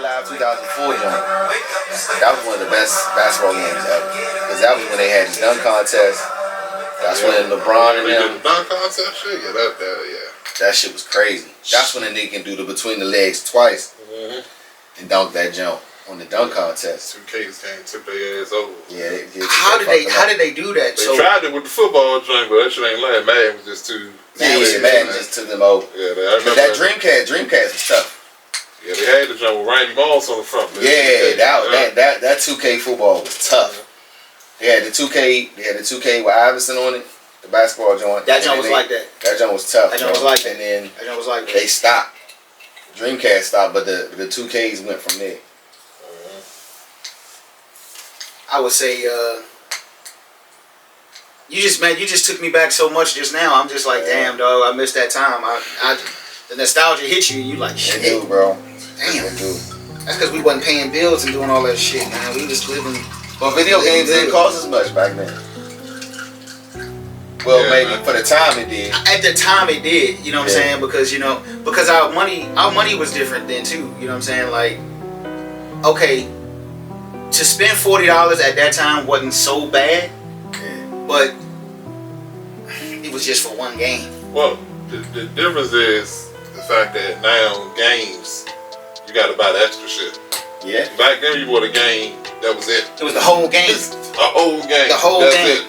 Live 2004 joint. That was one of the best basketball games ever. Because that was when they had the dunk contest. That's when LeBron and them. Dunk contest shit? Yeah, yeah. That shit was crazy. That's when a nigga can do the between the legs twice and dunk that jump on the dunk contest. 2K's came took their ass over. Yeah. How did they do that? They tried it with the football joint, but that shit ain't like Madden was just too. Madden just took them over. Yeah, but that Dreamcast was tough. Yeah, they had the jump with Randy Moss on the front. Yeah, that 2K football was tough. They had the 2K with Iverson on it. The basketball joint. That joint was like that. That joint was tough. That joint was like that. And then that joint was like that. They stopped. Dreamcast stopped, but the 2Ks went from there. I would say, you just took me back so much just now. I'm just like, damn, dog, I missed that time. The nostalgia hit you. You like, shit, it do, bro. Damn. It do. That's because we wasn't paying bills and doing all that shit, man. We just living. But video games didn't cost as much back then. Well, maybe for the time it did. At the time it did, you know what I'm saying? Because our money was different then too. You know what I'm saying? Like, okay, to spend $40 at that time wasn't so bad, but it was just for one game. Well, the difference is the fact that now games, you got to buy the extra shit. Yeah. Back then you bought a game, that was it. It was the whole game. The whole game. The whole game. It.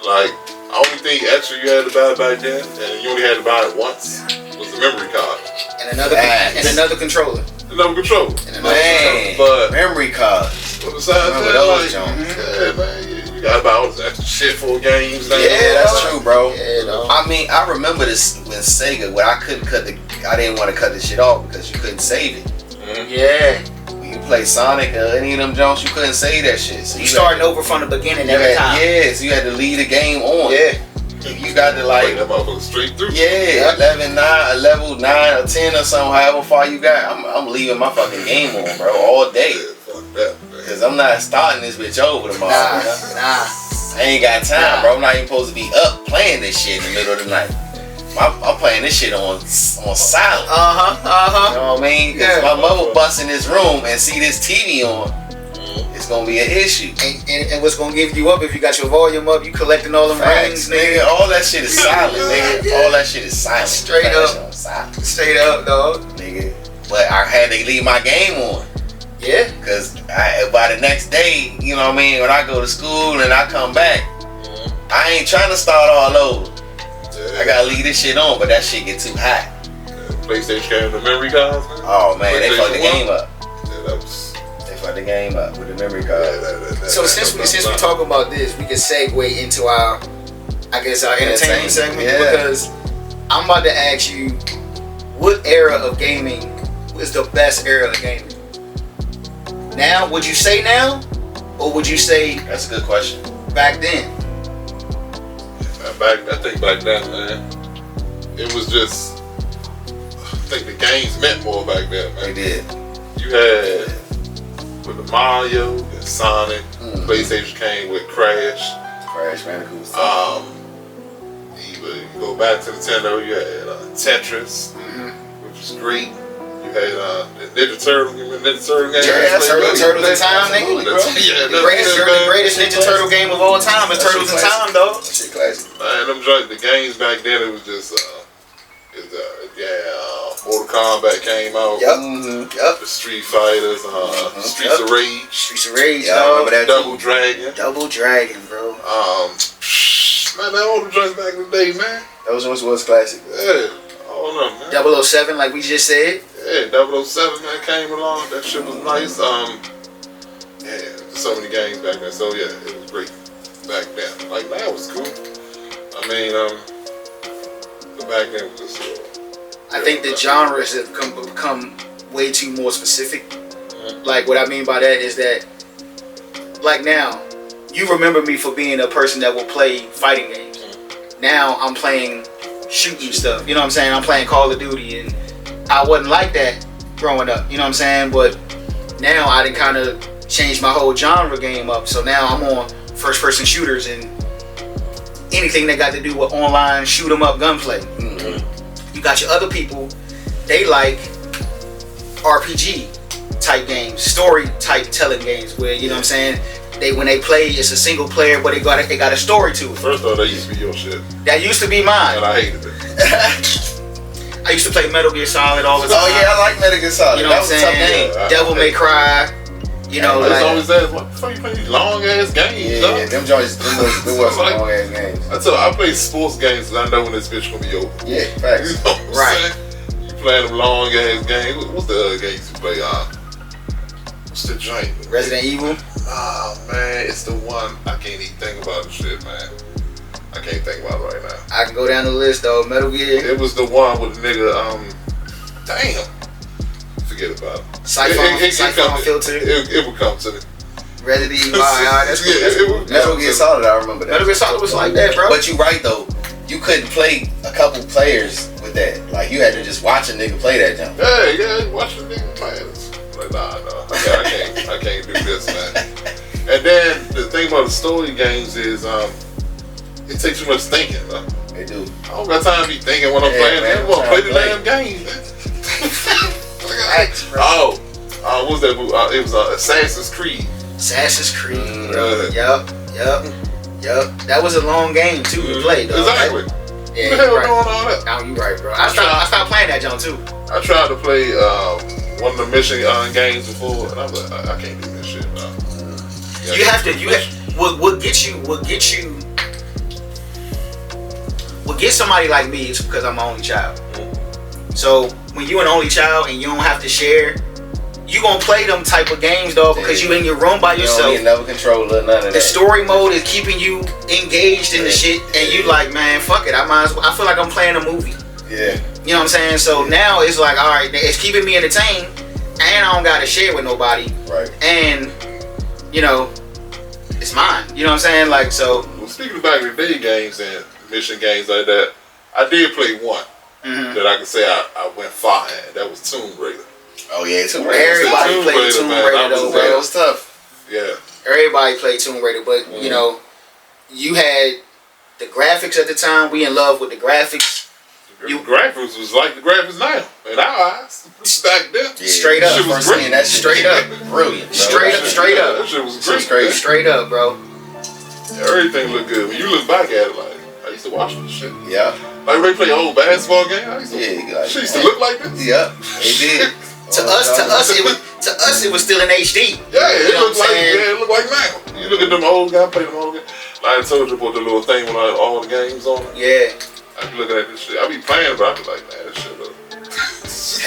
Like, the only thing extra you had to buy back then, and you only had to buy it once, was the memory card. And another controller. Another controller. But memory cards. But besides that, man, you gotta buy all this extra shit for games now. Yeah, that's true, bro. Yeah, I mean, I remember this when Sega, when I didn't want to cut the shit off because you couldn't save it. Yeah. When you play Sonic or any of them jumps, you couldn't save that shit. So you starting over from the beginning every time. Yeah, so you had to leave the game on. Yeah. You got to like that motherfucker straight through. Yeah, 11, 9, level 9 or 10 or something, however far you got. I'm leaving my fucking game on, bro, all day. Yeah, fuck that, man. Cause I'm not starting this bitch over tomorrow. Nah. I ain't got time, bro. I'm not even supposed to be up playing this shit in the middle of the night. I'm playing this shit on silent. You know what I mean? Cause my mother bust in this room and see this TV on. It's gonna be an issue. And what's gonna give you up if you got your volume up, you collecting all them rings, nigga. All that shit is silent, nigga. All that shit is silent. Straight up. Straight up, dog. Nigga. But I had to leave my game on. Yeah. Cause by the next day, you know what I mean, when I go to school and I come back, I ain't trying to start all over. I gotta leave this shit on, but that shit get too hot. PlayStation came with the memory cards, man. Oh man, they fucked the game up. Yeah, they fucked the game up with the memory card. So since we talk about this, we can segue into our entertainment segment because I'm about to ask you, what era of gaming is the best era of gaming? Now, would you say now, or would you say that's a good question? Back then. I think back then, man, it was just, I think the games meant more back then, man. They did. You had with the Mario and Sonic, PlayStation came with Crash Bandicoot. You go back to Nintendo, you had Tetris, which was great. You had the Ninja Turtle game. Yeah, Turtles in Time, nigga. The greatest Ninja Turtle game of all time is Turtles in Time, though. Shit classic. Man, the games back then, it was just, Mortal Kombat came out. Yep. The Street Fighters, Streets of Rage. Streets of Rage, I remember that. Double Dragon. Double Dragon, bro. Man, all the drugs back in the day, man. Those ones was classic. Yeah. All of them, man. 007, like we just said. Yeah, 007, man, came along. That shit was nice. Yeah, so many games back then. So, yeah, it was great back then. Like, that was cool. I mean, the back then was just... I think the genres have become way too more specific. Like, what I mean by that is that, like now, you remember me for being a person that will play fighting games. Now, I'm playing shooting stuff. You know what I'm saying? I'm playing Call of Duty, and I wasn't like that growing up. You know what I'm saying? But now I done kind of changed my whole genre game up. So now I'm on first-person shooters and anything that got to do with online shoot 'em up gunplay. You got your other people, they like RPG. type games, story type telling games, where you know what I'm saying. When they play, it's a single player, but it got a story to it. First off, that used to be your shit. That used to be mine. And I hated it. I used to play Metal Gear Solid all the time. Oh yeah, I like Metal Gear Solid. You know what I'm saying? Devil May Cry. You know, I always ask, what the fuck you play these long ass games? Yeah, them joints, them was some long ass games. I play sports games because I know when this bitch gonna be over. Yeah, facts. You know what I'm saying? You playing them long ass games. What's the other games you play? What's the joint? Resident Evil. Oh man, it's the one I can't even think about the shit, man. I can't think about it right now. I can go down the list though. Metal Gear. It was the one with the nigga. Damn. Forget about it. Siphon Filter. It would come to me. Resident Evil. That's good. Metal Gear Solid, I remember that. Metal Gear Solid was like that, bro. But you right though. You couldn't play a couple players with that. Like you had to just watch a nigga play that jump. Yeah, watch a nigga play it. Like, nah, I can't do this, man. And then the thing about the story games is, it takes too much thinking, man. They do. I don't got time to be thinking when I'm playing. Man, I want to play the damn game, man. What was that movie? It was Assassin's Creed. Assassin's Creed. Yup. That was a long game too to play, though. Exactly. Right? Yeah, what the hell right. doing all that? No, you right, bro. I stopped playing that jump too. I tried to play one of the mission games before, and I was like, I can't do this shit. No. What gets somebody like me is because I'm an only child. So when you're an only child and you don't have to share, you gonna play them type of games, dog, because you in your room by yourself. You don't need another controller, none of that. The story mode is keeping you engaged in the shit, and you like, man, fuck it. I feel like I'm playing a movie. Yeah. You know what I'm saying? So now it's like, all right, it's keeping me entertained, and I don't gotta share with nobody. Right. And you know, it's mine. You know what I'm saying? Like, so. Well, speaking of back in the day games and mission games like that, I did play one that I can say I went far in. That was Tomb Raider. Oh yeah, Tomb Raider. Everybody played Tomb Raider though, bro. It was tough. Yeah. Everybody played Tomb Raider, but you know, you had the graphics at the time. We in love with the graphics. The graphics was like the graphics now in our eyes. Back then, straight up. That shit was great. That straight up, brilliant. Bro. Straight up. That shit was great. Straight up, bro. Everything looked good. When you look back at it, like I used to watch this shit. Yeah. Like they play old basketball game. I used to. She used to look like this. Yeah, it did. To us, it was still in HD. Yeah, it looked like now. You look at them old guys, play them old guys. Like I told you about the little thing with all the games on it. Yeah. I be looking at this shit. I be playing, but I be like, man, this shit look.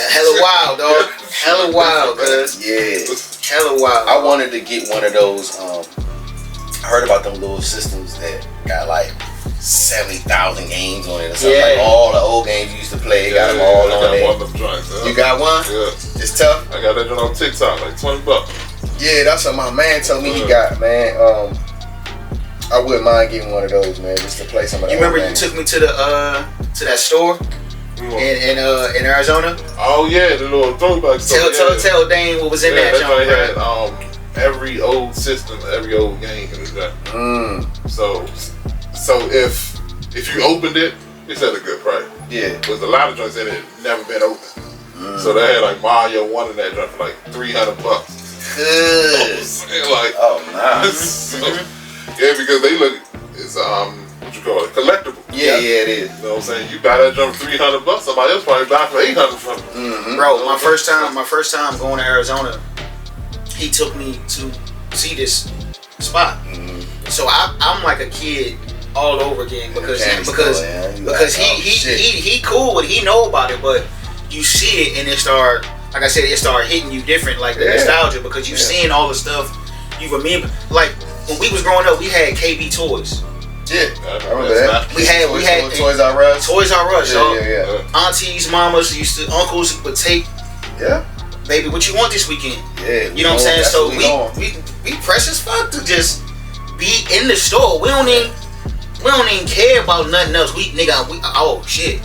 Hella wild, dog. Hella wild, cuz. Yeah. Hella wild. I wanted to get one of those. I heard about them little systems that got like 70,000 games on it or something. Like all the old games you used to play, got them all on there. You got one? Yeah. It's tough. I got that one on TikTok, like $20. Yeah, that's what my man told me he got, man. I wouldn't mind getting one of those, man, just to play some of the You remember you took me to that store in Arizona? Oh yeah, the little throwback store. Tell Dane what was in that joint, had every old system, every old game in there. So if you opened it, it's at a good price. Yeah. There's a lot of joints in it never been opened. So they had like Mario 1 in that joint for like $300. Good. Like, oh nice. Yeah, because they look, it's what you call it, collectible. Yeah, it is. You know what I'm saying? You buy that jump for $300, somebody else probably buy it for $800 from it. Bro, my first time going to Arizona, he took me to see this spot. So I'm like a kid all over again because he cool with it, he know about it, but you see it and it start, like I said, it start hitting you different, like the nostalgia, because you seeing all the stuff you remember. Like when we was growing up, we had KB Toys. Yeah, I remember that. We had Toys R Us. Toys R Us, yeah. Aunties, mamas, uncles would take. Yeah. Baby, what you want this weekend? Yeah. You know what I'm saying? So we press as fuck to just be in the store. We don't even care about nothing else. Oh shit.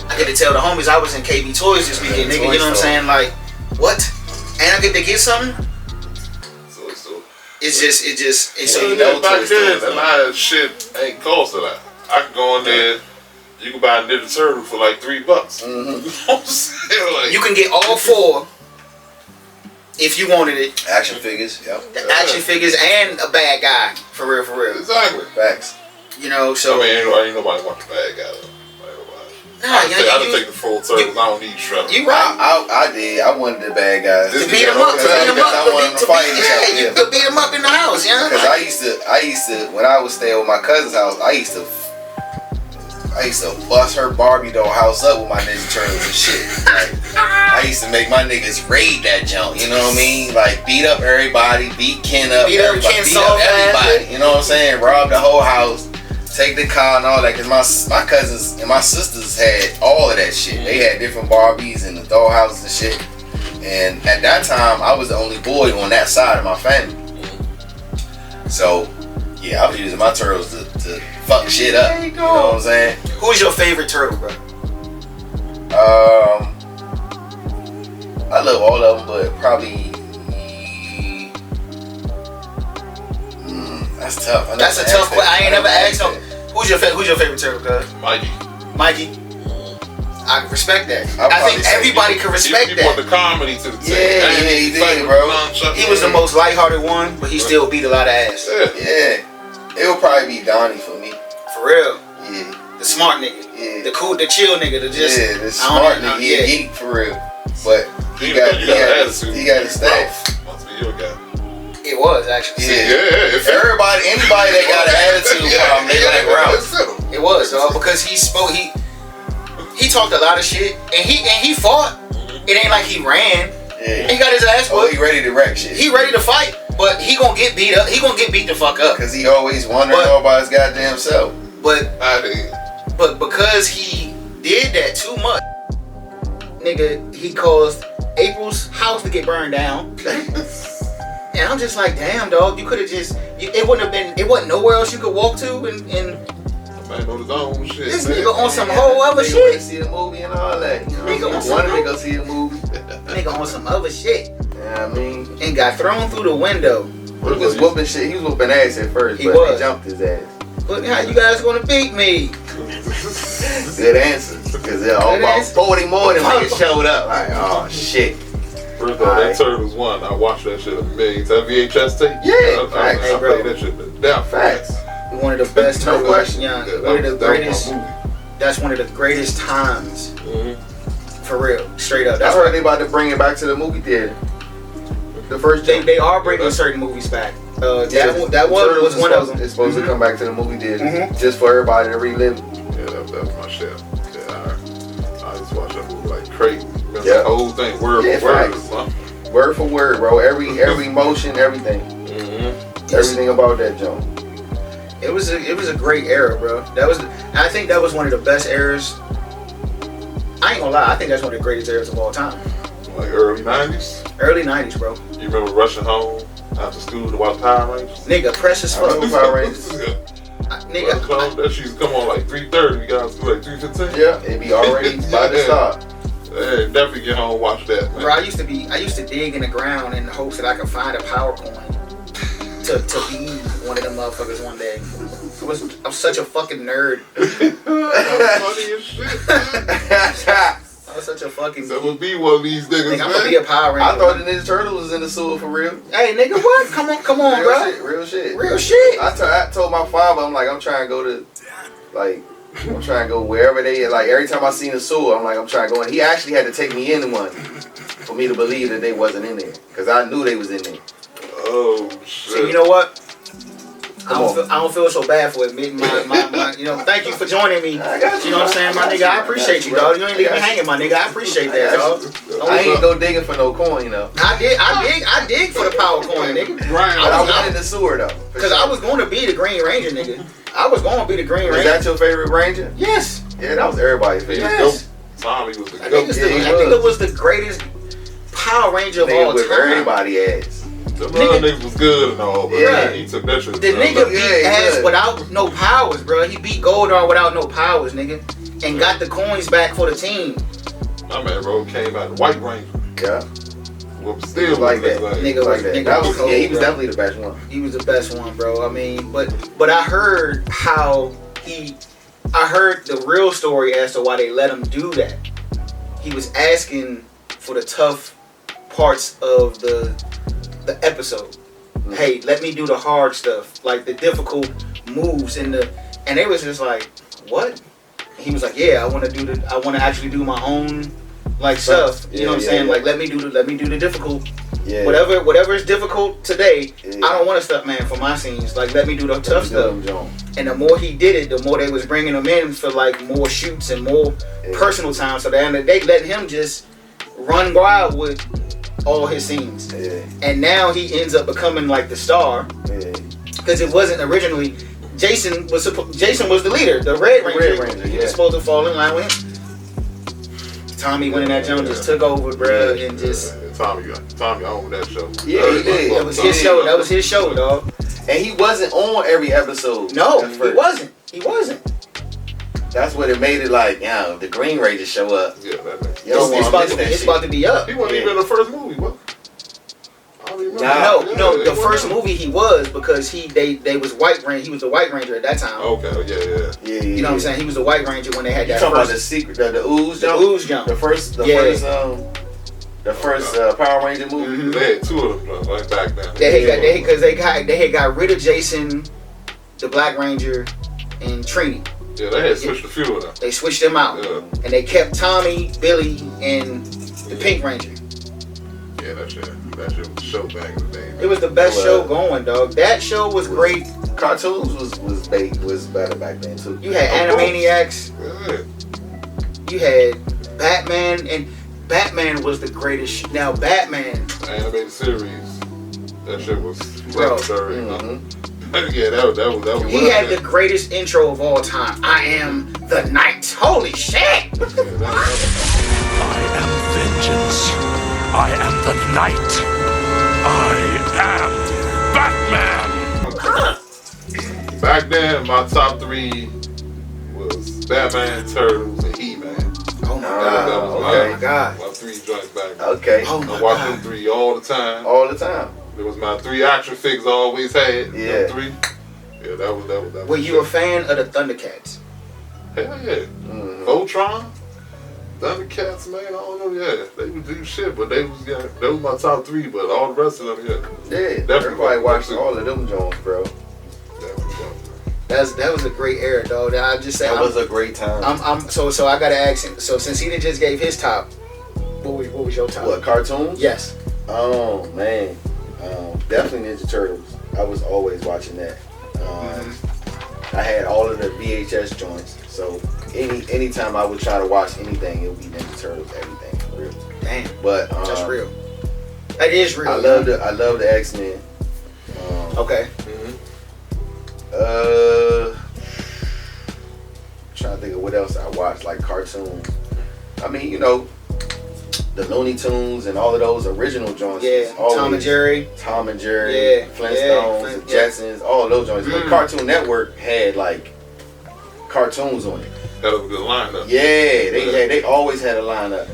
I get to tell the homies I was in KB Toys this weekend, nigga. You know what I'm saying? Like, what? And I get to get something? So you know, back then, a lot of shit ain't cost a lot. I can go in there, you can buy a Ninja Turtle for like $3. You know what I'm saying? Like, you can get all four. if you wanted it. Action figures, yep. Action figures and a bad guy. For real, for real. Exactly. Facts. You know, so. I mean, ain't nobody want the bad guy though. I didn't take the full service. I don't need trouble. You right. I did. I wanted the bad guys. To beat them up. I wanted them to fight each other. Yeah, you could beat them up in the house, yeah. Because I used to, when I was staying with my cousin's house, I used to bust her Barbie doll house up with my Ninja Turtles and shit. Like, I used to make my niggas raid that junk. You know what I mean? Like beat up everybody, beat Ken up, beat up everybody. You know what I'm saying? Rob the whole house. Take the car and all that, cause my cousins and my sisters had all of that shit. They had different Barbies and the dollhouses and shit. And at that time, I was the only boy on that side of my family. So, yeah, I was using my turtles to fuck shit up. There you go. You know what I'm saying? Who's your favorite turtle, bro? I love all of them, but probably. That's tough. That's a tough question. I ain't never asked him. Who's your favorite turtle, cuz? Mikey. I can respect that. I think everybody can respect that. He brought the comedy to the table. Yeah, he did, bro. He was the most lighthearted one, but he still beat a lot of ass. Yeah. It would probably be Donnie for me. For real. Yeah. The smart nigga. Yeah. The cool, the chill nigga. The just. Yeah, the smart nigga. Yeah, geek for real. But he got to stay. Must be your guy. It was actually. Yeah. Anybody that got an attitude problem, they like Ralph. It was, dog, because he spoke. He talked a lot of shit, and he fought. It ain't like he ran. Yeah. He got his ass whooped. He ready to wreck shit. He ready to fight, but he gonna get beat up. He gonna get beat the fuck up. Cause he always wondering all about his goddamn self. But because he did that too much, nigga, he caused April's house to get burned down. And I'm just like, damn, dog, you could have just. It wasn't nowhere else you could walk to, and man on his own shit. This nigga on some whole other shit. Nigga see the movie and all that. You know, nigga wanted to go see the movie. Nigga on some other shit. Yeah, I mean, and got thrown through the window. He was whooping shit. He was whooping ass at first, but he jumped his ass. But how you guys gonna beat me? Good answer. Because about 40 more than niggas showed up. Like, oh shit. First of all, that Turtles one, I watched that shit a million times. VHS tape? Yeah, I played that shit to death. Facts. One of the best no question. Young. One of the greatest. That's one of the greatest times. For real. Straight up. I heard they about to bring it back to the movie theater. The first they are bringing certain movies back. That was one of them. It's supposed to come back to the movie theater just for everybody to relive it. Yeah, that was my shit. Yeah, I just watched that movie like crazy. Yeah. The whole thing, word for word. Word for word, bro. Every motion, everything. Everything about that joint. It was a great era, bro. I think that was one of the best eras. I ain't gonna lie, I think that's one of the greatest eras of all time. Like early 90s? Early 90s, bro. You remember rushing home after school to watch Power Rangers? Nigga, precious fuck. Power Rangers. Nigga, that shit used to come on like 3:30. We got out of school like 3:15. Yeah, it be already about to start. Hey, definitely get home and watch that, man. Bro, I used to dig in the ground in the hopes that I could find a power coin to be one of them motherfuckers one day. I'm such a fucking nerd. Funny as shit. I was such a fucking. That would be one of these niggas. Nigga, I'm gonna be a Power Ranger. I thought the Ninja Turtle was in the sewer for real. Hey, nigga, what? Come on, bro. Real shit. I told my father, I'm like, I'm trying to go wherever they are. Like, every time I seen a sewer, I'm like, I'm trying to go in. He actually had to take me in one for me to believe that they wasn't in there. Because I knew they was in there. Oh, shit. So, you know what? I don't feel so bad for admitting my thank you for joining me. I got you. You know what I'm saying, my nigga? I appreciate you, dog. You ain't leave me hanging, my nigga. I appreciate that, dog. I ain't go digging for no coin, you know. I dig for the power coin, nigga. Right. I went in the sewer, though. Because I was going to be the Green Ranger, nigga. I was going to be the Green Ranger. Was that your favorite Ranger? Yes. Yeah, that was everybody's favorite. Yes. Tommy was the I think it was the greatest Power Ranger of all time. Everybody ass. The nigga was good and all, but he took that shit. The nigga beat ass without no powers, bro. He beat Goldar without no powers, nigga. And got the coins back for the team. My man, bro, came out the White Ranger. Yeah. Well, still like that. Nigga like that. He was definitely the best one. He was the best one, bro. I mean, but I heard I heard the real story as to why they let him do that. He was asking for the tough parts of the episode. Hey, let me do the hard stuff, like the difficult moves and they was just like, what? And he was like, yeah, I want to actually do my own like stuff. You know what I'm saying? Like let me do the difficult. Yeah. Whatever is difficult today, I don't want a stunt man for my scenes. Like let me do the tough stuff. And the more he did it, the more they was bringing him in for like more shoots and more personal time. So they let him just run wild with all his scenes. Yeah. And now he ends up becoming like the star. Because it wasn't originally. Jason was the leader, the Red Ranger. He was supposed to fall in line with him. Tommy went in that joint, just took over, bro, and just. Tommy owned that show. Yeah, he did. It was his show. That was his show, dog. And he wasn't on every episode. No, he wasn't. That's what it made it like, the Green Ranger show up. Yeah, it's about to be up. He wasn't even in the first movie, what? No, the first movie he was because they was White Ranger. He was the White Ranger at that time. Okay, yeah. You know what I'm saying? He was the White Ranger when they had that. You talking about the secret, the ooze jump? The ooze jump. The first Power Ranger movie. Mm-hmm. They had two of them like back then. They had got rid of Jason, the Black Ranger, and Trini. Yeah, they had switched a few of them. They switched them out, and they kept Tommy, Billy, and the Pink Ranger. Yeah, that shit was the show back in the day. It was the best show going, dog. That show was great. Cartoons was better back then too. You had Animaniacs. You had Batman, and Batman was the greatest. Now Batman animated series. That shit was legendary. Yeah, that was. He had the greatest intro of all time. I am the Knight. Holy shit! I am vengeance. I am the Knight. I am Batman. Back then, my top three was Batman, Turtles, and He-Man. Oh my god! My three joints back then. Okay. I watched them three all the time. All the time. It was my three action figures I always had. Yeah. Three. Yeah, that was. Were you a fan of the Thundercats? Hell yeah. Voltron, Thundercats, man. I don't know. Yeah, they would do shit, but they was my top three. But all the rest of them, yeah, everybody watched all of them Jones, bro. That was a great era, dog. I just say that was a great time. So I gotta ask him. So since he just gave his top, what was your top? What, cartoons? Yes. Oh man, definitely Ninja Turtles. I was always watching that. I had all of the VHS joints. So anytime I would try to watch anything, it would be Ninja Turtles. Everything for real. Damn. But that's real. That is real. I love the X-Men. Okay. Trying to think of what else I watched, like cartoons. I mean, the Looney Tunes and all of those original joints. Yeah, Tom and Jerry. Yeah, Flintstones, the Jetsons, all of those joints. But Cartoon Network had like cartoons on it. That was a good lineup. Yeah, they always had a lineup.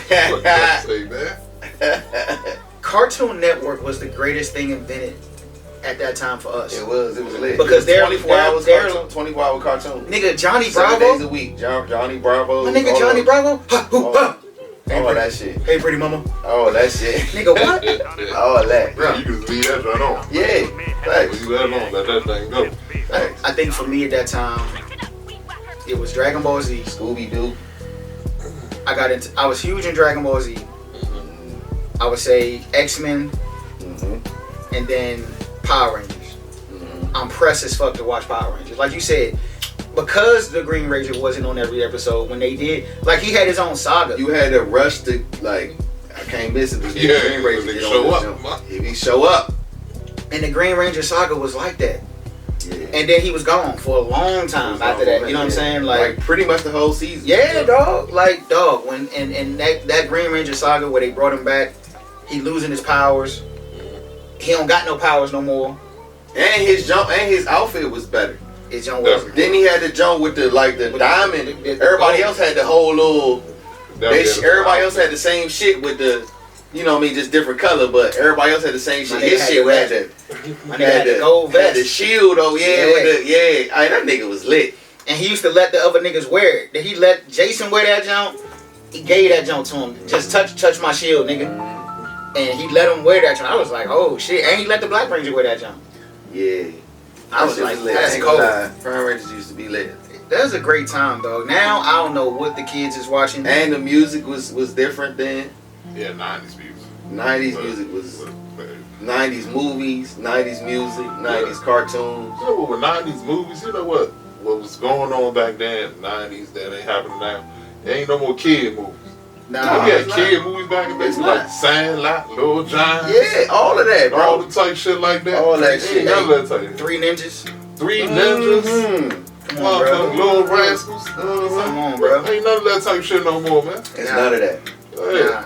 What you say, man? Cartoon Network was the greatest thing invented at that time for us. It was lit. Because they're 24 hour cartoon. Nigga, Johnny 7 Bravo. days a week. Johnny Bravo. My nigga Johnny Bravo. All that shit. Hey, pretty mama. All that shit. Nigga, what? All that. Yeah, you just leave that right on. Yeah. Thanks. Leave that alone. Let that thing go. I think for me at that time, it was Dragon Ball Z. Scooby-Doo. I was huge in Dragon Ball Z. I would say X-Men, and then Power Rangers. I'm pressed as fuck to watch Power Rangers. Like you said, because the Green Ranger wasn't on every episode, when they did, like he had his own saga. You had to rush to, like, I can't miss it. The Green Ranger if he show up. And the Green Ranger saga was like that. Yeah. And then he was gone for a long time after that. You know what I'm saying? Like pretty much the whole season. Yeah, dog. Like, dog. When and that Green Ranger saga where they brought him back, he losing his powers. He don't got no powers no more. And his jump and his outfit was better. His jump was. Then he had the jump with the diamond. Everybody else had the whole little. Everybody else had the same shit with the. You know what I mean? Just different color, but everybody else had the same shit. His shit had the gold vest. Had the shield, with the that nigga was lit. And he used to let the other niggas wear it. Did he let Jason wear that jump? he gave that junk to him. Just touch my shield, nigga. And he let him wear that junk. I was like, oh shit. And he let the Black Ranger wear that junk. Yeah. I was like, that's cold. Power Rangers used to be lit. That was a great time, though. Now I don't know what the kids is watching. And the music was different then. Yeah, 90s music. 90s music was 90s movies, 90s music, 90s cartoons. You know what? With 90s movies, you know what was going on back then, 90s, that ain't happening now. There ain't no more kid movies. Nah, we had kid movies back in the day, like Sandlot, Little Giants. Yeah, all of that, bro. All the type shit like that. All that shit. None of that type. Three Ninjas. Three Ninjas. Come on, bro. Little Rascals. Come on, bro. Ain't none of that type shit no more, man. It's none of that. Nah.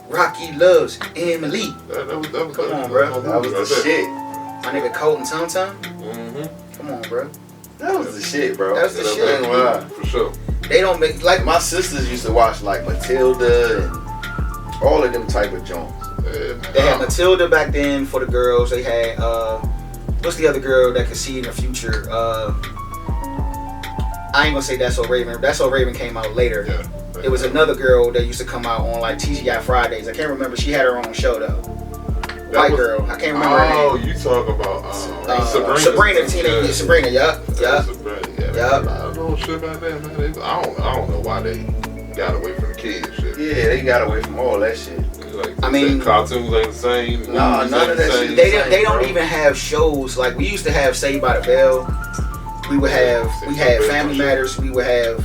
Rocky loves Emily. That was Come on, bro. That was the shit. My nigga Colt and Tum Tum. Come on, bro. That was the shit, bro. That was the shit. For sure. They don't make like my sisters used to watch like Matilda and all of them type of joints. They had Matilda back then for the girls. They had what's the other girl that could see in the future? I ain't gonna say That's So Raven. That's So Raven came out later. Yeah. It was another girl that used to come out on like TGI Fridays. I can't remember. She had her own show though. White girl. I can't remember her name. Oh, you talk about Sabrina, teenage Sabrina. Yup. Yeah, Yup. I don't know shit about that, man. I don't know why they got away from the kids shit. Yeah, they got away from all that shit. Like, I mean, cartoons ain't the same. Nah, none of that shit. They don't even have shows like we used to have Saved by the Bell. We had Family Matters. We would have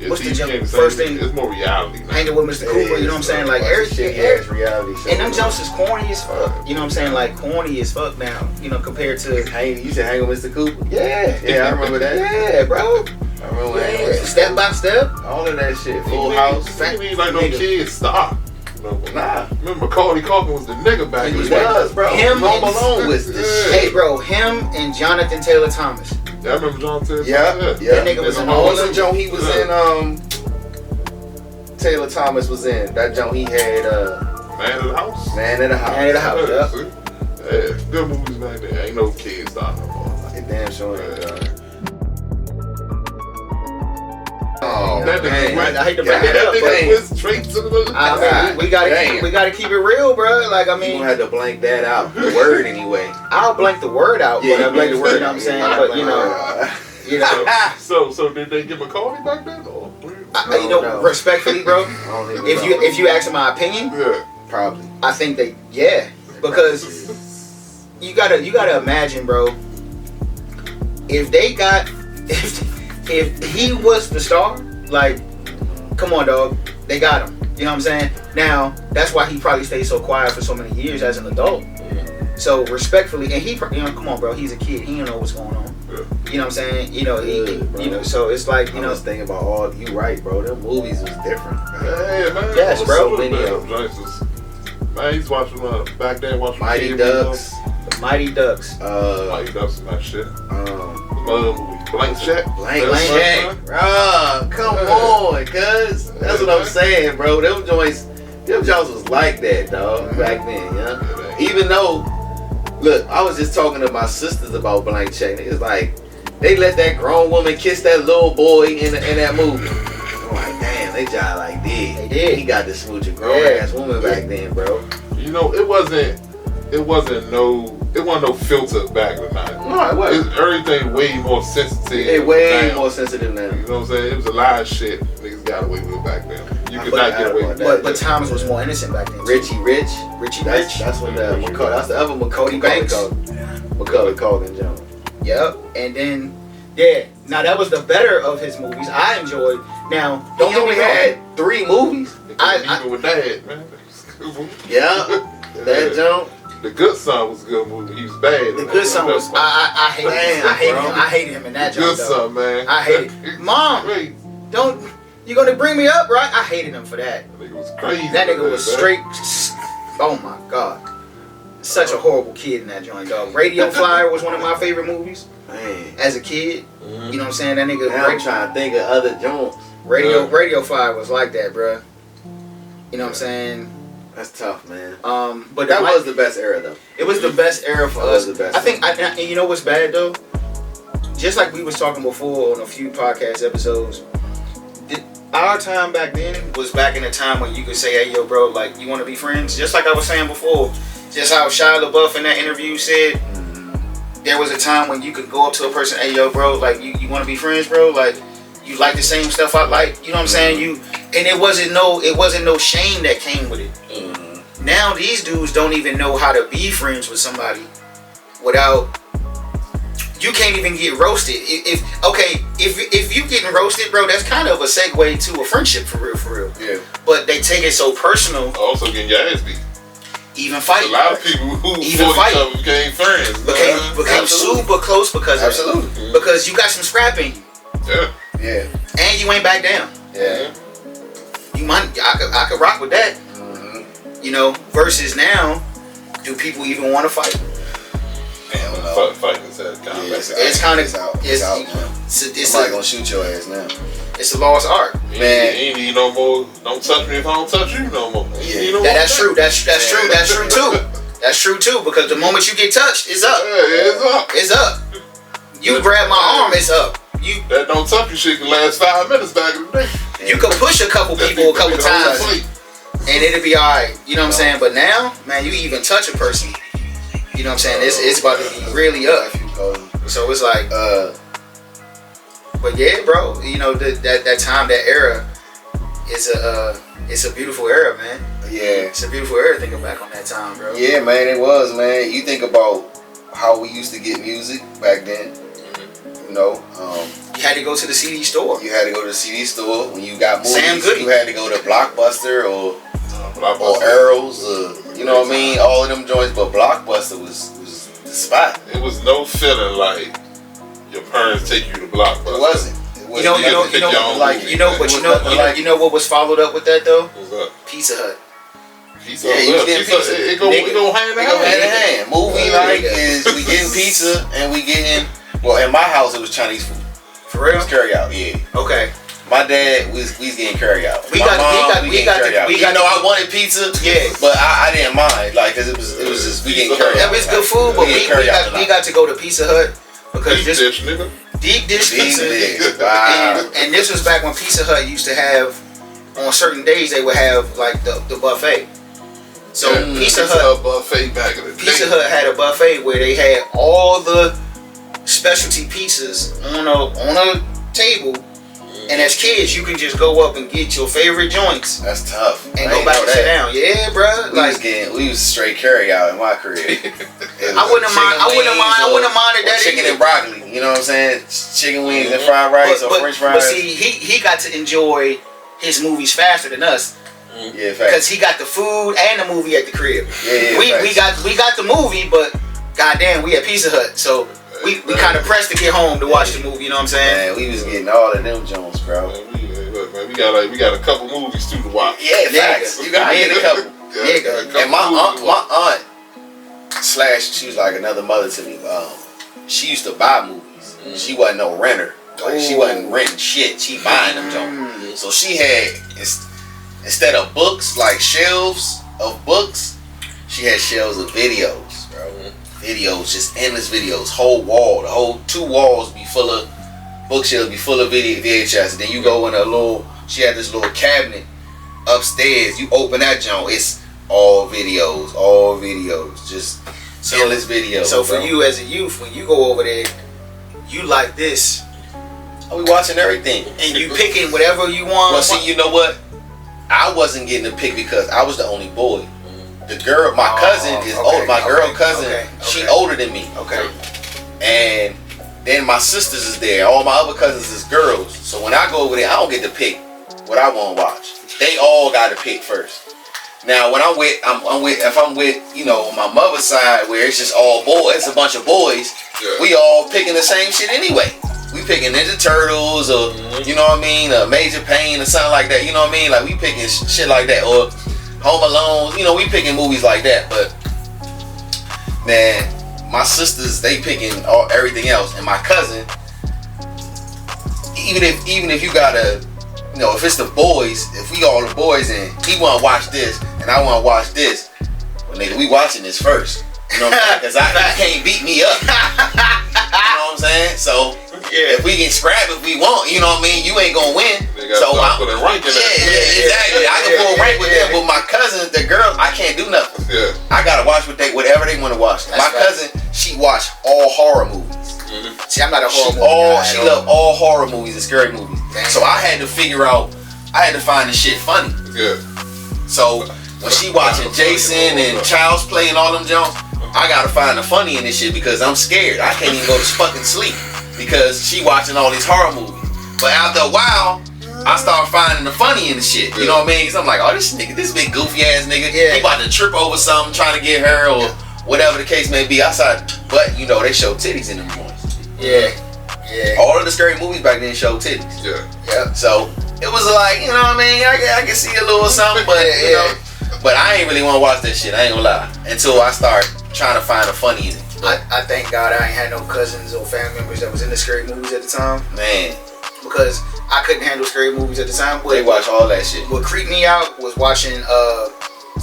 what's the first thing? It's more reality. Hanging with Mr. Cooper. You know what I'm saying? Like everything. Reality show. And them jumps is corny as fuck. You know what I'm saying? Like corny as fuck now. You know compared to you said Hang with Mr. Cooper. Yeah, I remember that. Yeah, bro. I remember that. Step by Step. All of that shit. Full House. You mean like no kids stop? Nah. Remember Macaulay Culkin was the nigga back in the day. Bro. Him Home Alone was the shit. Hey, bro. Him and Jonathan Taylor Thomas. Yeah, I remember Jonathan Taylor. Yeah. That nigga was in all the joint he was in. Taylor Thomas was in that joint. He had Man of the House. Man of the House. Yeah, good movies back then. Ain't no kids stop no more. It damn sure ain't. Oh, that nigga I hate to bring it up, but went straight to the we gotta keep it real, bro. Like I mean, you had to blank that out. The word anyway. I'll blank the word out. Yeah, but I blank the word. You know what I'm saying, but you know. So did they get Macaulay back then? Or? Respectfully, bro. If you ask my opinion, probably. I think because you gotta imagine, bro. If he was the star, like, come on, dog, they got him. You know what I'm saying? Now that's why he probably stayed so quiet for so many years as an adult. So respectfully, and he, come on, bro, he's a kid. He don't know what's going on. You know what I'm saying? You know, so it's like, I was thinking about all. You right, bro. Them movies was different. Yeah, man. Yes, bro. Man, I used to watch them back then. Mighty Ducks. The Mighty Ducks. Mighty Ducks and that shit. Blank Check. Blank Check. Bro, come on, cuz. That's what I'm saying, bro. Them joints was like that, dog, back then, yeah. Even though, look, I was just talking to my sisters about Blank Check. It's like, they let that grown woman kiss that little boy in that movie. I'm like, damn, they jive like this. They did. He got to smooch a grown ass woman back then, bro. You know, it wasn't no filter back in the 90s. No, it wasn't. Everything way more sensitive. It way more sensitive now. You know what I'm saying? It was a lot of shit niggas got away with back then. You could not get away with that. But Thomas was more innocent back then. Richie Rich. That's what that's the other Macaulay Culkin Jones. Yep. And then now that was the better of his movies. I enjoyed. Now He only had 3 movies. Even with that, man. Yeah. That Jones. The Good Son was a good movie. He was bad. The Good Son was. I hated him in that job. Good Son, man. I hated Mom. You gonna bring me up, right? I hated him for that. That nigga was crazy. That nigga was straight. Oh my god. Such a horrible kid in that joint, dog. Radio Flyer was one of my favorite movies. Man. As a kid. You know what I'm saying? That nigga. Now I'm trying to think of other joints. Radio Flyer was like that, bruh. You know what I'm saying? That's tough, man. But that was the best era, though. It was the best era for us. I think, and you know what's bad though? Just like we was talking before on a few podcast episodes, our time back then was back in a time when you could say, hey, yo, bro, like, you want to be friends? Just like I was saying before, just how Shia LaBeouf in that interview said, there was a time when you could go up to a person, hey, yo, bro, like, you want to be friends, bro? Like, you like the same stuff I like? You know what I'm saying? And it wasn't no shame that came with it. Now these dudes don't even know how to be friends with somebody without... You can't even get roasted. If you getting roasted, bro, that's kind of a segue to a friendship for real. Yeah. But they take it so personal. Also getting your ass beat. Even fight. A lot of people who fought each other became friends. Became super close because of it. Because you got some scrap in you. Yeah. And you ain't back down. Yeah. You might. I could rock with that. You know. Versus now, do people even want to fight? Fighting inside combat. It's kind of out. Somebody gonna shoot your ass now. It's a lost art. Man, you ain't need no more. Don't touch me if I don't touch you no more. That's true. That's true. That's true too. That's true too. Because the moment you get touched, it's up. It's up. You grab my arm, it's up. That don't touch you shit can last 5 minutes back in the day. You can push a couple people a couple times, and it'll be alright. You know what I'm saying? But now, man, you even touch a person. You know what I'm saying? It's about to be really up. So it's like, but yeah, bro. You know that time, that era, it's a beautiful era, man. Yeah, it's a beautiful era. Thinking back on that time, bro. Yeah, man, it was, man. You think about how we used to get music back then. You know, you had to go to the CD store. You had to go to the CD store when you got movies. Sam Goody. You had to go to Blockbuster or Arrows, you know what I mean? All of them joints, but Blockbuster was the spot. It was no feeling like your parents take you to Blockbuster. It wasn't. You know what was followed up with that though? What's up? Pizza Hut. Pizza Hut. It go hand in hand. Movie night is we getting pizza and we getting. Well, in my house it was Chinese food. For real? It was carry out. Yeah. Okay. My dad was getting carry out. We got Even though I wanted pizza, but I didn't mind, like, cause it was just we getting carry out. It's good food, but we got to go to Pizza Hut because deep dish pizza. Wow. And this was back when Pizza Hut used to have, on certain days they would have like the buffet. So Pizza Hut buffet back in the day. Pizza Hut had a buffet where they had all the specialty pizzas on a table. And as kids, you can just go up and get your favorite joints. That's tough. And go back and sit down. Yeah, bro. We was straight carry out in my career. I wouldn't mind that. Chicken and broccoli. You know what I'm saying? Chicken wings and fried rice or French fries. But see, he got to enjoy his movies faster than us. Yeah, because he got the food and the movie at the crib. Yeah, we got the movie, but goddamn, we at Pizza Hut, so. We kind of pressed to get home to watch the movie, you know what I'm saying? Man, we was getting all of them Jones, bro. Man, we got a couple movies too to watch. Yeah, facts. You gotta get a couple. And my aunt / she was like another mother to me. She used to buy movies. She wasn't no renter. Like she wasn't renting shit. She buying them Jones. So she had instead of books, like shelves of books, she had shelves of videos, bro. Videos, just endless videos. Whole wall, the whole 2 walls be full of bookshelves, be full of VHS. And then you go in she had this little cabinet upstairs. You open that joint, it's all videos, just endless videos. So for you as a youth, when you go over there, you like this. We watching everything, and you picking whatever you want. Well, see, you know what? I wasn't getting to pick because I was the only boy. The girl, my cousin is older. My girl cousin, she older than me. Okay. And then my sisters is there. All my other cousins is girls. So when I go over there, I don't get to pick what I want to watch. They all got to pick first. Now when if I'm with, you know, my mother's side where it's just all boys, it's a bunch of boys. Yeah. We all picking the same shit anyway. We picking Ninja Turtles or you know what I mean, Major Payne or something like that. You know what I mean? Like we picking shit like that or Home Alone, you know, we picking movies like that, but man, my sisters, they picking everything else, and my cousin, even if you gotta, you know, if it's the boys, if we all the boys and he wanna watch this and I wanna watch this, well, nigga, we watching this first, you know what I'm saying? Because he can't beat me up, you know what I'm saying? So Yeah. If we can scrap if we want, you know what I mean? You ain't gonna win. So I'm putting rank in that. Exactly. I can pull rank with them, but my cousins, the girls, I can't do nothing. Yeah. I gotta watch whatever they want to watch. My cousin, she watch all horror movies. See, I'm not a horror movie guy. She loved all horror movies and scary movies. So I had to figure out, I had to find the shit funny. Yeah. So when she watching Jason and Child's Play and all them jumps, I gotta find the funny in this shit because I'm scared. I can't even go to fucking sleep because she watching all these horror movies. But after a while, I start finding the funny in the shit. You know what I mean? Cause I'm like, oh, this nigga, this big goofy ass nigga, he about to trip over something trying to get her or whatever the case may be outside. But you know, they show titties in them joints. Yeah. All of the scary movies back then showed titties. Yeah. So it was like, you know what I mean? I can see a little something, but you know. But I ain't really want to watch that shit. I ain't gonna lie. Until I start trying to find the funny in it. I thank God I ain't had no cousins or family members that was into scary movies at the time. Man. Because I couldn't handle scary movies at the time. But they watch all that shit. What creeped me out was watching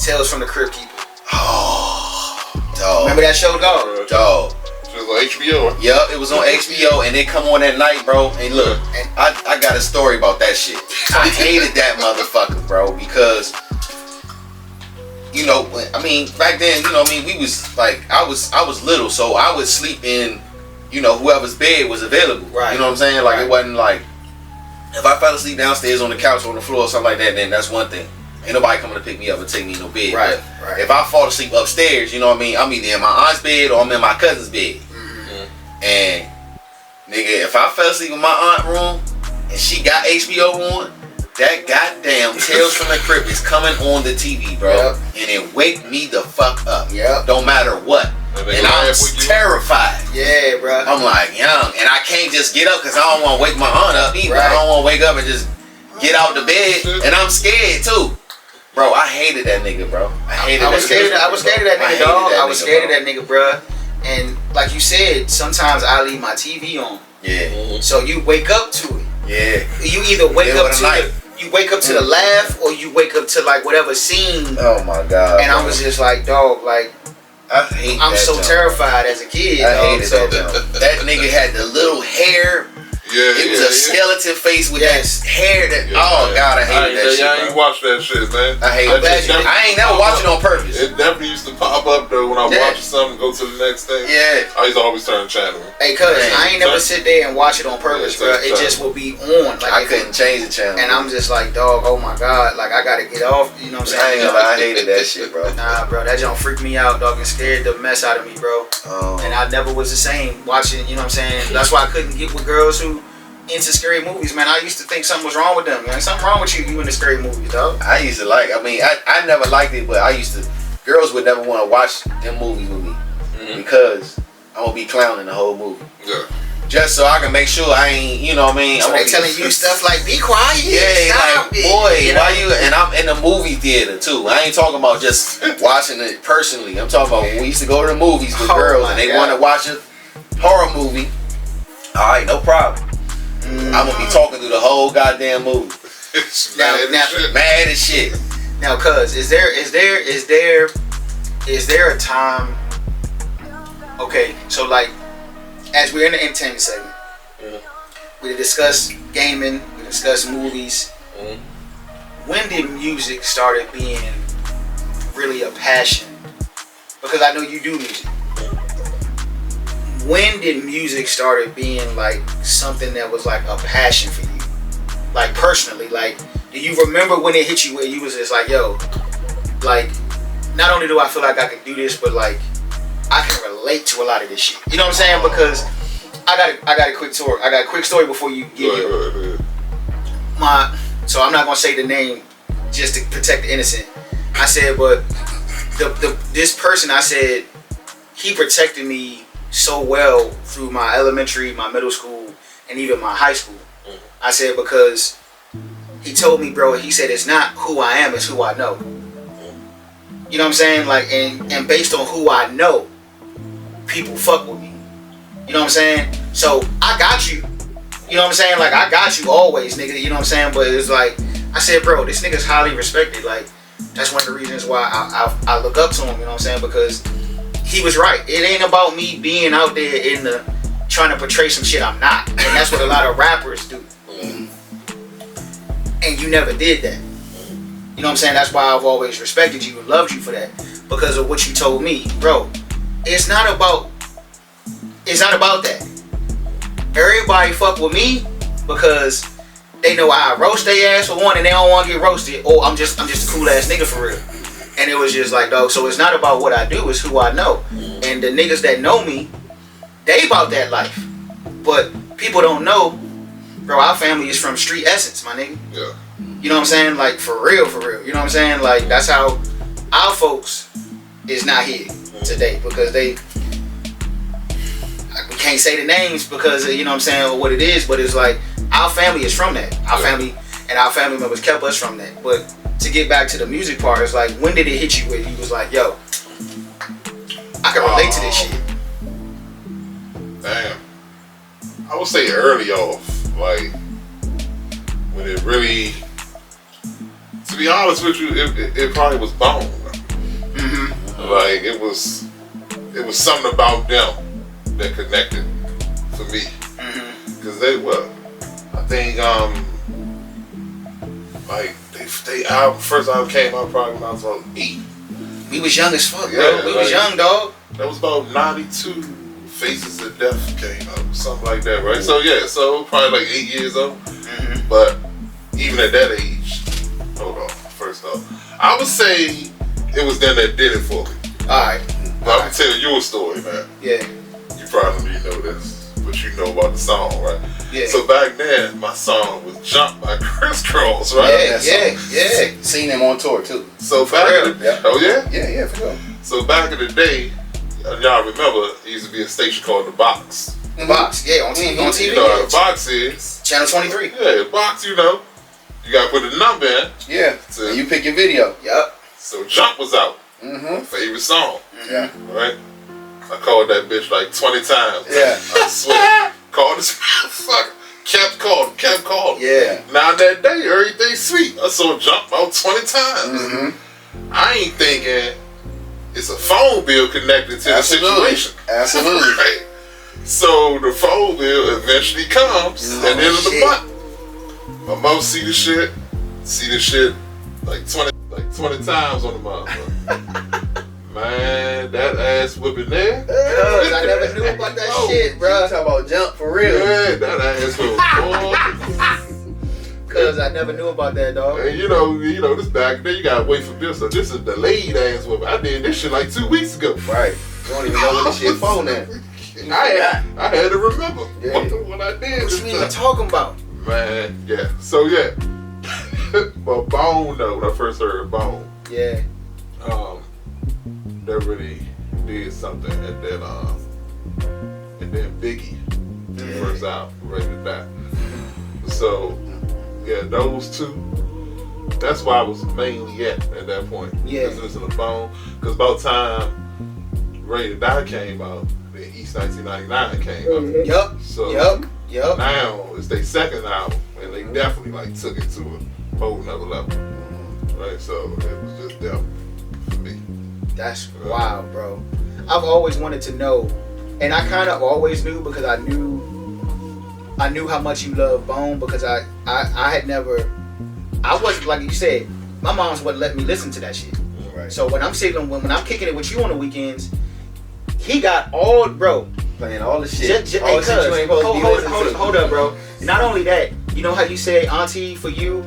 Tales from the Crypt Keeper. Oh, dog. Remember that show, dog? Dog. It was on HBO. Yup, it was on HBO and it come on at night, bro. And look, I got a story about that shit. I hated that motherfucker, bro, because you know, I mean, back then, you know what I mean, we was like, I was little, so I would sleep in, you know, whoever's bed was available. Right. You know what I'm saying? Like, it wasn't like, if I fell asleep downstairs on the couch or on the floor or something like that, then that's one thing. Ain't nobody coming to pick me up and take me in no bed. Right. If I fall asleep upstairs, you know what I mean, I'm either in my aunt's bed or I'm in my cousin's bed. Mm-hmm. And, nigga, if I fell asleep in my aunt's room and she got HBO on, that goddamn Tales from the Crypt is coming on the TV, bro. And it wake me the fuck up. Don't matter what. And I'm terrified. Yeah, bro. I'm like, young. And I can't just get up because I don't want to wake my aunt up either. I don't want to wake up and just get out the bed. And I'm scared too. Bro, I hated that nigga, bro. I was scared of that nigga, dog. I was scared of that nigga, bro. And like you said, sometimes I leave my TV on. Yeah. So you wake up to it. Yeah. You either wake up to the laugh or you wake up to like whatever scene. Oh my god. And I was just like, dog, like I'm so terrified as a kid. I hated that. That nigga had the little hair. It was a skeleton face with that hair that God, I hated that shit. I ain't watch that shit, man. I hated that shit. I ain't never watched it on purpose. It definitely used to pop up though when I watch something, go to the next thing. I used to always turn the channel. Hey, cuz I ain't never sit there and watch it on purpose, bro. It just will be on. Like I couldn't change the channel. And I'm just like, dog, oh my god, like I gotta get off. You know what I'm saying? I ain't gonna lie, I hated that shit, bro. Nah, bro, that junk freaked me out, dog, and scared the mess out of me, bro. And I never was the same watching. You know what I'm saying? That's why I couldn't get with girls who into scary movies, man. I used to think something was wrong with them, man. Something wrong with you into scary movies, dog. I used to I never liked it, but I used to, girls would never want to watch them movies with me because I'm gonna be clowning the whole movie. Yeah. Just so I can make sure I ain't, you know what I mean? So they telling you stuff like, be quiet. Yeah, like, boy, why you, and I'm in the movie theater too. I ain't talking about just watching it personally. I'm talking about when we used to go to the movies with girls and they want to watch a horror movie. All right, no problem. I'm gonna be talking through the whole goddamn movie. Mad as shit. Now, cuz, is there a time? Okay, so like, as we're in the entertainment segment, we discuss gaming, we discuss movies. When did music started being really a passion? Because I know you do music. When did music started being like something that was like a passion for you? Like personally, like, do you remember when it hit you where you was just like, yo, like, not only do I feel like I can do this, but like, I can relate to a lot of this shit. You know what I'm saying? Because I got a quick story. I got a quick story before you get here. So I'm not gonna say the name just to protect the innocent. I said, but this person, I said, he protected me so well through my elementary, my middle school, and even my high school. I said, because he told me, bro, he said, it's not who I am, it's who I know. You know what I'm saying? Like, and based on who I know, people fuck with me. You know what I'm saying? So I got you. You know what I'm saying? Like, I got you always, nigga. You know what I'm saying? But it's like, I said, bro, this nigga's highly respected. Like, that's one of the reasons why I look up to him. You know what I'm saying? Because he was right. It ain't about me being out there in trying to portray some shit I'm not. And that's what a lot of rappers do. And you never did that. You know what I'm saying? That's why I've always respected you and loved you for that. Because of what you told me. Bro, it's not about that. Everybody fuck with me because they know I roast their ass for one and they don't want to get roasted. Or I'm just a cool ass nigga for real. And it was just like, dog, so it's not about what I do, it's who I know. And the niggas that know me, they about that life. But people don't know, bro, our family is from street essence, my nigga. Yeah. You know what I'm saying? Like, for real. You know what I'm saying? Like, that's how our folks is not here today. Because we can't say the names because, you know what I'm saying, or what it is. But it's like, our family is from that. Our family and our family members kept us from that. But to get back to the music part, it's like, when did it hit you where you was like, yo, I can relate to this shit? Damn. I would say early off, like, when it really, to be honest with you, it probably was Bone. Like, it was something about them that connected for me. Because they were, I think, like, they album, first album came out probably when I was about 8. We was young as fuck, bro. Yeah, We was young, dog. That was about 92. Faces of Death came out, something like that, right? So yeah, so probably like 8 years old. But even at that age, hold on, first off, I would say it was them that did it for me. Alright. But I'm gonna tell you a story, man. Yeah. You probably know this, but you know about the song, right? Yeah. So back then, my song was Jump by Crisscross, right? Yeah. Seen them on tour too. So back in the, oh yeah? Yeah, for sure. So back in the day, y'all remember, it used to be a station called The Box. The Box, yeah, on TV. You know what The Box is? Channel 23. Yeah, The Box, you know. You gotta put a number in. Yeah, and you pick your video. Yep. So Jump was out. Favorite song. Yeah. Right? I called that bitch like 20 times. Yeah. I swear. Called this motherfucker. Kept calling. Yeah. Now that day, everything's sweet. I saw Jump about 20 times. I ain't thinking it's a phone bill connected to the situation. Absolutely. Right? So the phone bill eventually comes at the end of the month. My mom see the shit like 20 times on the month. Man, that ass whipping there. I never knew about that shit, bro. Talk about Jump for real. Yeah, that ass was Cause I never knew about that, dog. And you know, this back there, you gotta wait for this. So this is delayed ass whipping. I did this shit like 2 weeks ago. Right. You don't even know what this shit phone at. I had to remember what I did. What you even talking about? Man, yeah. So yeah. But Bone though, when I first heard Bone. Yeah. That really did something and then Biggie, the first album, Ready to Die. So yeah, those two, that's why I was mainly at that point. Yeah. Listening to Bone. Because about the time Ready to Die came out, then East 1999 came out. Yup. So Yup. now it's their second album and they definitely like took it to a whole nother level. Right, so it was just them for me. That's wild, bro. I've always wanted to know, and I kind of always knew because I knew how much you love Bone because I had never, I wasn't, like you said, my mom's wouldn't let me listen to that shit. Right. So when I'm sitting, when I'm kicking it with you on the weekends, he got all, bro. Playing all the shit. All the Hey, shit you ain't supposed to be listening to. hold up, bro. Not only that, you know how you say Auntie for You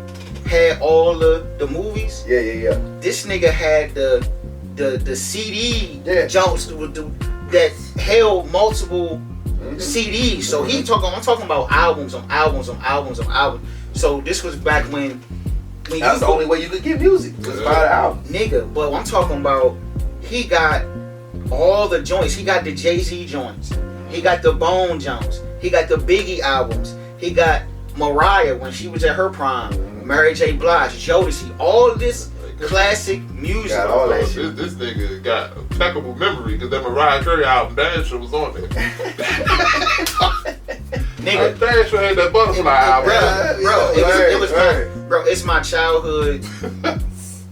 had all the movies? Yeah. This nigga had the CD Jones that held multiple CDs. So I'm talking about albums on albums on albums on albums. So this was back when that's the only way you could get music. Was buy the album. Nigga, but I'm talking about he got all the joints. He got the Jay-Z joints. He got the Bone joints. He got the Biggie albums. He got Mariah when she was at her prime. Mary J. Blige, Jodeci, all this classic music. Got all that shit. This nigga got impeccable memory because that Mariah Carey album, Dasher, was on there. Nigga, Dasher had that butterfly album. Bro, it's my childhood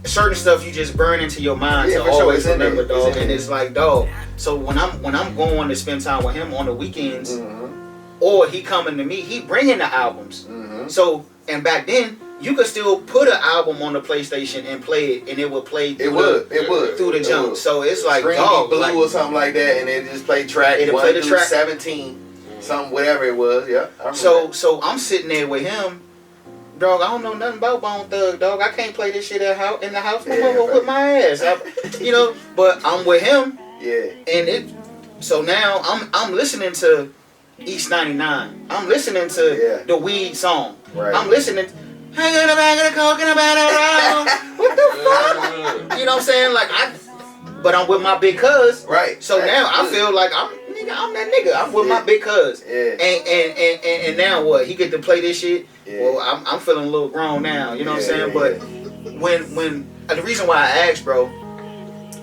certain stuff you just burn into your mind to always remember, dog. And it's like, dog. So when I'm going to spend time with him on the weekends, or he coming to me, he bringing the albums. So and back then you could still put an album on the PlayStation and play it, and it would play. It would through the jump. So it's like dog, blue or something like that, and it just play track 1 through 17, something whatever it was. Yeah. So I'm sitting there with him. Dog, I don't know nothing about Bone Thug, dog. I can't play this shit in the house with my ass. But I'm with him. Yeah. And so now I'm listening to East 99. I'm listening to the Weed song. Right. I'm listening to I got a bag of coke and a bag of rum. What the fuck? You know what I'm saying? Like but I'm with my big cuz. Right. So now I feel like I'm that nigga. I'm with my big cuz. Yeah. And now what? He get to play this shit. Yeah. Well, I'm feeling a little grown now. You know what I'm saying? But when the reason why I asked, bro,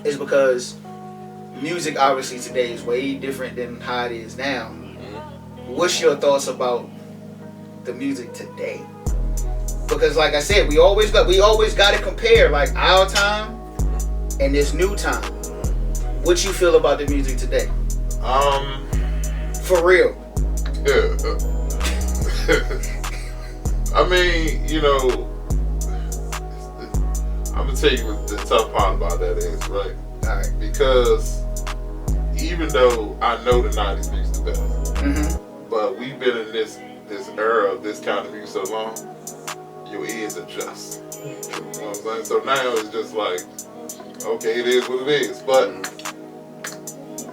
is because music obviously today is way different than how it is now. What's your thoughts about the music today? Because like I said, we always got to compare like our time and this new time. What you feel about the music today? For real. Yeah. I mean, I'm gonna tell you what the tough part about that is, right? Alright. Because even though I know the 90s music the best, but we've been in this era of this kind of music so long, your ears adjust. You know what I'm saying? So now it's just like, okay, it is what it is. But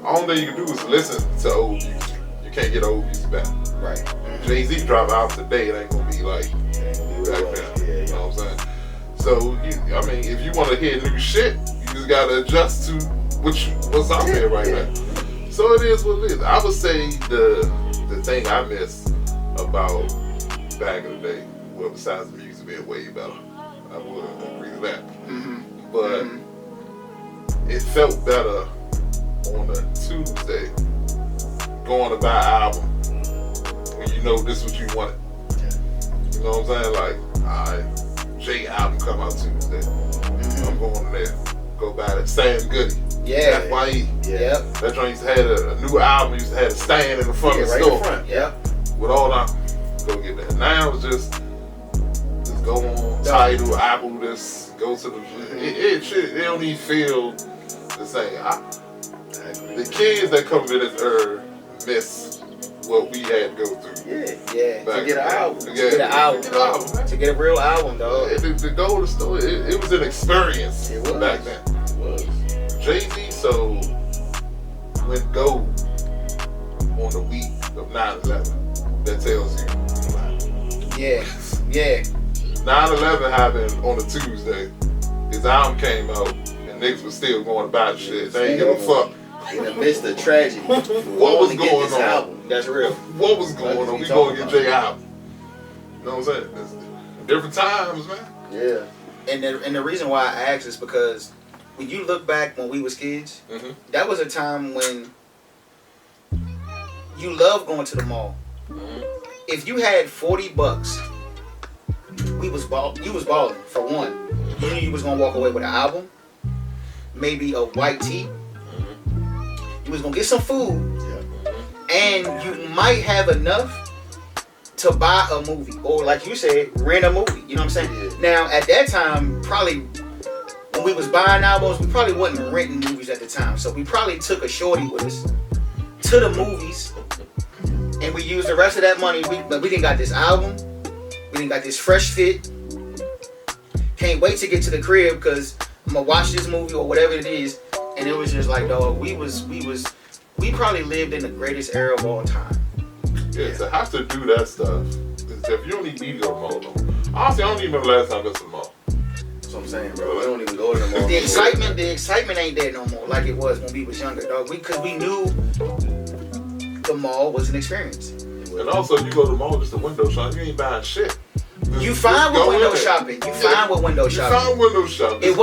all thing you can do is listen to old music. You can't get old music back. Right. Jay-Z drop out today, it ain't gonna be like back then. You know what I'm saying? So if you want to hear new shit, you just gotta adjust to what's out there right now. So it is what it is. I would say the thing I miss about back in the day, well, besides the music being way better, I would agree with that. But it felt better on a Tuesday going to buy an album when you know this is what you wanted. You know what I'm saying? Like, alright, J album come out Tuesday. I'm going there. Go buy that Sam Goody. Yeah. FYE. Yeah. That joint used to have a new album, used to have a stand in the front of the store. In front. Yeah. With all that, go get that. Now it's just go on Tidal, Apple, just go to the shit. They don't even feel the same. The kids that come in this era miss what we had to go through. Yeah. To get an album. To get a real album, dog. To go to the store, it was an experience back then. It was. Jay-Z went gold on the week of 9/11. That tells you. Yeah. 9/11 happened on a Tuesday. His album came out, and niggas was still going about shit. They ain't give a fuck. In the midst of tragedy. What was going on? Album. That's real. What was going on? We gonna get Jay album. You know what I'm saying? It's different times, man. Yeah. And the reason why I ask is because when you look back when we was kids, that was a time when you loved going to the mall. If you had $40, you was balling for one. You knew you was gonna walk away with an album, maybe a white tee. You was gonna get some food, and you might have enough to buy a movie, or like you said, rent a movie. You know what I'm saying? Yeah. Now at that time, probably when we was buying albums, we probably wasn't renting movies at the time, so we probably took a shorty with us to the movies. And we used the rest of that money. We didn't got this album. We didn't got this fresh fit. Can't wait to get to the crib because I'm gonna watch this movie or whatever it is. And it was just like, dog, we probably lived in the greatest era of all time. Yeah, to have to do that stuff. If you don't even need to go to the mall, though. Honestly, I don't even remember last time I went to the mall. That's what I'm saying, bro. We don't even go to the mall. The excitement ain't there no more like it was when we was younger, dog. Because we knew the mall was an experience. And also, you go to the mall just a window shop, you ain't buying shit. You fine with window shopping. You fine with window shopping. You fine with window shopping. It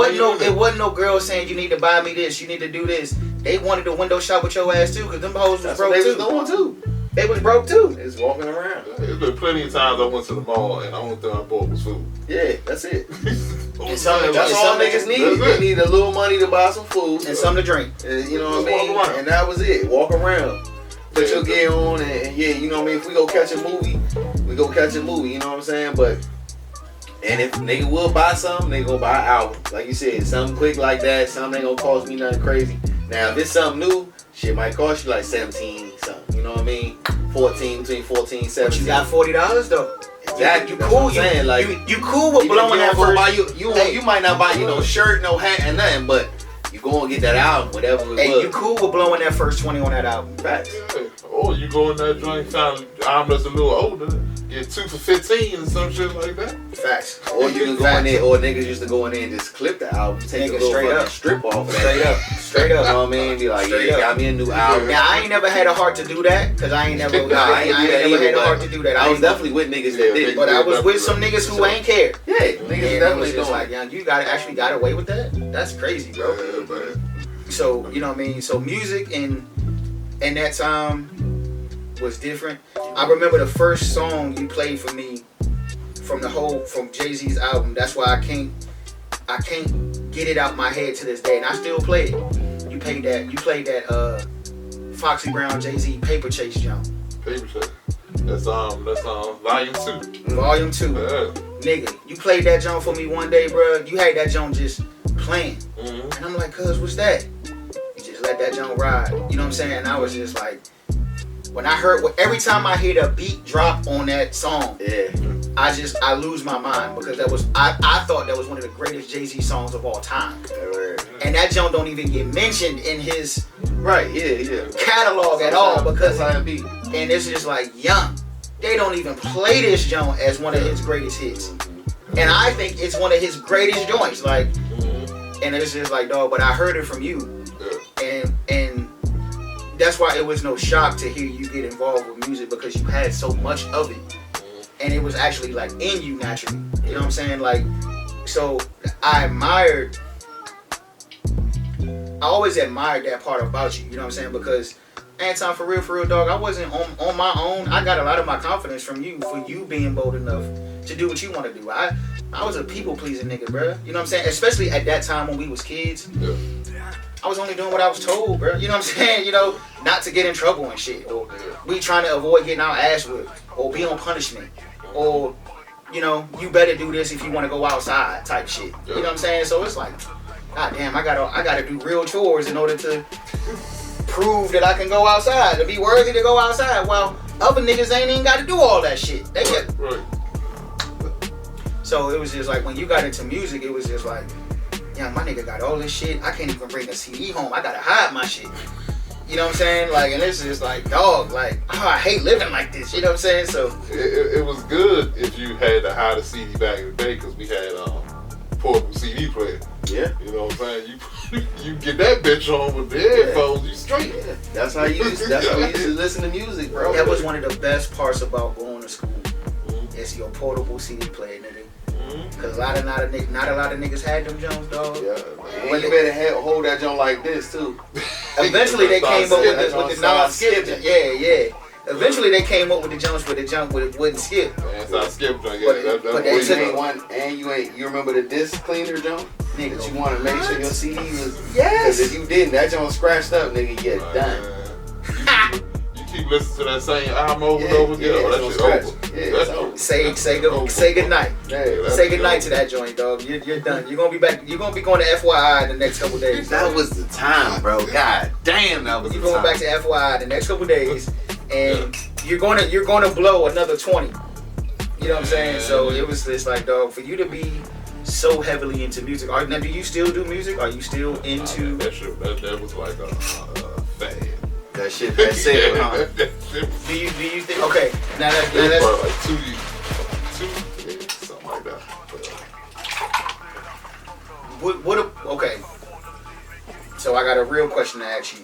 wasn't no girl saying you need to buy me this, you need to do this. They wanted to window shop with your ass too, because them hoes was broke too. Going too. They was broke too. It's walking around. There's been plenty of times I went to the mall and the only thing I bought was food. Yeah, that's it. That's all niggas need. They need a little money to buy some food and something to drink. You know what I mean? And that was it. Walk around. Put your gear on and yeah, you know what I mean? If we go catch a movie, we go catch a movie, you know what I'm saying? But and if nigga will buy something, they gonna buy an album. Like you said, something quick like that, something ain't gonna cost me nothing crazy. Now if it's something new, shit might cost you like 17 something, you know what I mean? 14, between 14, 17. But you got $40 though. Exactly. You cool. You cool with blowing that first. You might not buy you no shirt, no hat, and nothing, but you go and get that album, whatever it was. Hey, you cool with blowing that first 20 on that album. Facts. Yeah. Or you go in that joint, found an album that's a little older, get 2 for 15 and some shit like that. Facts. Or you can go in there, or niggas used to go in there and just clip the album, take a little fucking strip off. Straight up. You know what I mean? Be like, yeah, got me a new album. Now I ain't never had a heart to do that, cause I ain't never had a heart to do that. I was definitely with niggas that did it. But I was with some niggas who ain't care. Yeah, niggas definitely doing like, young, you actually got away with that? That's crazy, bro. Yeah, man. So, you know what I mean? So music in that time was different. I remember the first song you played for me from Jay-Z's album. That's why I can't get it out my head to this day, and I still play it. You played that Foxy Brown Jay-Z Paper Chase jump. Paper Chase. That's volume 2. Volume 2. Yeah. Nigga, you played that jump for me one day, bro. You had that jump just playing. Mm-hmm. And I'm like, cuz, what's that? You just let that jump ride. You know what I'm saying? And I was just like, when I heard, every time I hear the beat drop on that song, yeah, I lose my mind, because I thought that was one of the greatest Jay-Z songs of all time. And that jump don't even get mentioned in his catalog at all, because and it's just like, young, they don't even play this jump as one of his greatest hits. And I think it's one of his greatest joints, like, and it's just like, dog, but I heard it from you, and that's why it was no shock to hear you get involved with music, because you had so much of it, and it was actually like in you naturally. You know what I'm saying? Like, so I always admired that part about you. You know what I'm saying? Because Anton, for real, dog, I wasn't on my own. I got a lot of my confidence from you for you being bold enough to do what you want to do. I was a people pleasing nigga, bro. You know what I'm saying? Especially at that time when we was kids. Yeah. I was only doing what I was told, bro. You know what I'm saying? You know, not to get in trouble and shit. Or we trying to avoid getting our ass whipped. Or be on punishment. Or, you know, you better do this if you want to go outside type shit. You know what I'm saying? So it's like, god damn, I gotta do real chores in order to prove that I can go outside, to be worthy to go outside. Well, other niggas ain't even got to do all that shit. They get. Right. So it was just like, when you got into music, it was just like, yeah, my nigga got all this shit. I can't even bring a CD home. I gotta hide my shit. You know what I'm saying? Like, and it's just like, dog, like, oh, I hate living like this. You know what I'm saying? So it was good if you had to hide a CD back in the day, because we had portable CD player. Yeah. You know what I'm saying? You get that bitch on with the headphones, you straight. Yeah. That's how you used to listen to music, bro. That was one of the best parts about going to school. It's your portable CD player, nigga. Cause not a lot of niggas had them Jones, dog. Yeah, man. You better hold that joint like this too. Eventually they came up with the non-skip. Yeah. Eventually they came up with the Jones with the jump with it wouldn't skip. Man, it's not skip junk. But they took one, and you remember the disc cleaner jump? Nigga, you want to make sure your CD was. Yes. Because if you didn't, that joint scratched up, nigga, you're done. Keep listening to that same album over and over again. That shit over. Yeah, that's over. Say goodnight. Say goodnight to that joint, dog. You're done. You're gonna be back. You're gonna be going to FYI in the next couple days. That was the time, bro. God damn, that was the time. You're going back to FYI the next couple days, and you're gonna blow another 20. You know what I'm saying? So it was just like, dog, for you to be so heavily into music. Now, do you still do music? Are you still into? That was like a fad. That shit, that's it, huh? Do you think? Okay, now that's like 2 years, something like that. Okay. So I got a real question to ask you.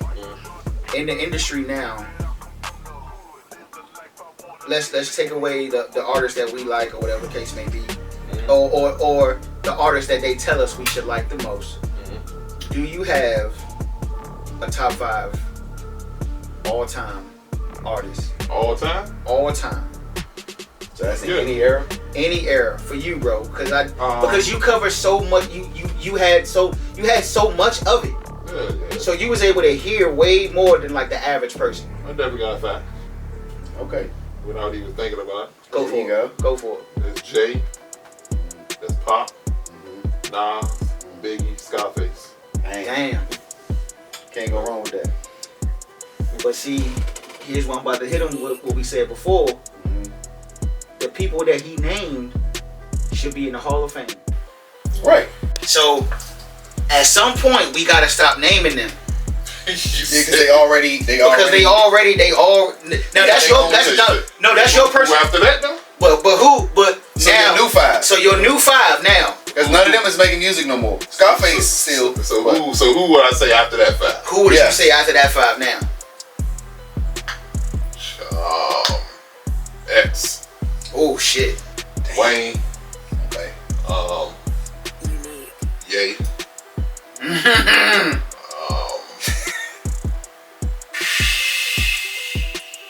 In the industry now, let's take away the artists that we like, or whatever the case may be, or the artists that they tell us we should like the most. Do you have a top 5 all time artist. All time? All time. So that's in any era? Any era for you, bro. Because you cover so much. You had so much of it. Yeah. So you was able to hear way more than like the average person. I definitely got a fact. Okay. Without even thinking about it. Go for it. Go for it. There's Jay. There's Pop. Nas. Biggie. Scarface. Damn. Can't go wrong with that. But see, here's one about to hit him with what we said before. The people that he named should be in the Hall of Fame. Right. So, at some point, we gotta stop naming them. Because they all. Now that's your person. Who after that though? But So now your new five. So your new five now. Because none of them is making music no more. Scarface still. So who would I say after that five? Who would you say after that five now? X. Oh shit. Wayne. Okay. Ye.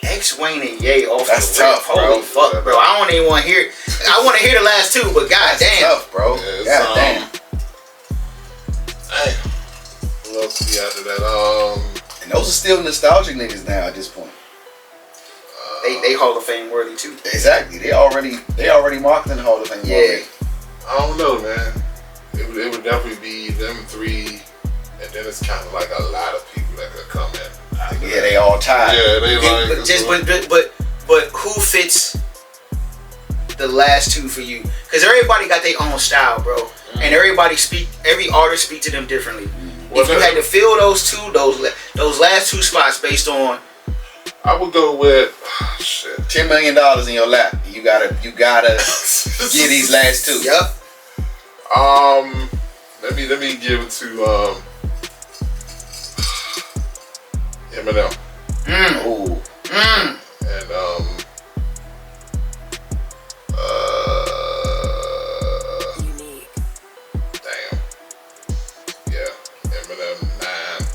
X, Wayne, and Ye off That's the tough, rip. bro. Holy fuck, bro. I don't even want to hear it. I want to hear the last two, but god That's damn. tough, bro. Yeah, God damn. Damn. What else we after that? And those are still nostalgic niggas now at this point. They Hall of Fame worthy too. Exactly. They already marked in the Hall of Fame. Yeah. I don't know, man. It would definitely be them three, and then it's kind of like a lot of people that could come in. after Yeah, that. they all tied. Yeah, they like. But who fits the last two for you? Because everybody got their own style, bro, and every artist speak to them differently. If you had to fill those last two spots based on, I would go with shit. $10 million in your lap. You gotta get these last two. Yep. Let me give it to Eminem. Ooh. And damn. Yeah, Eminem 9.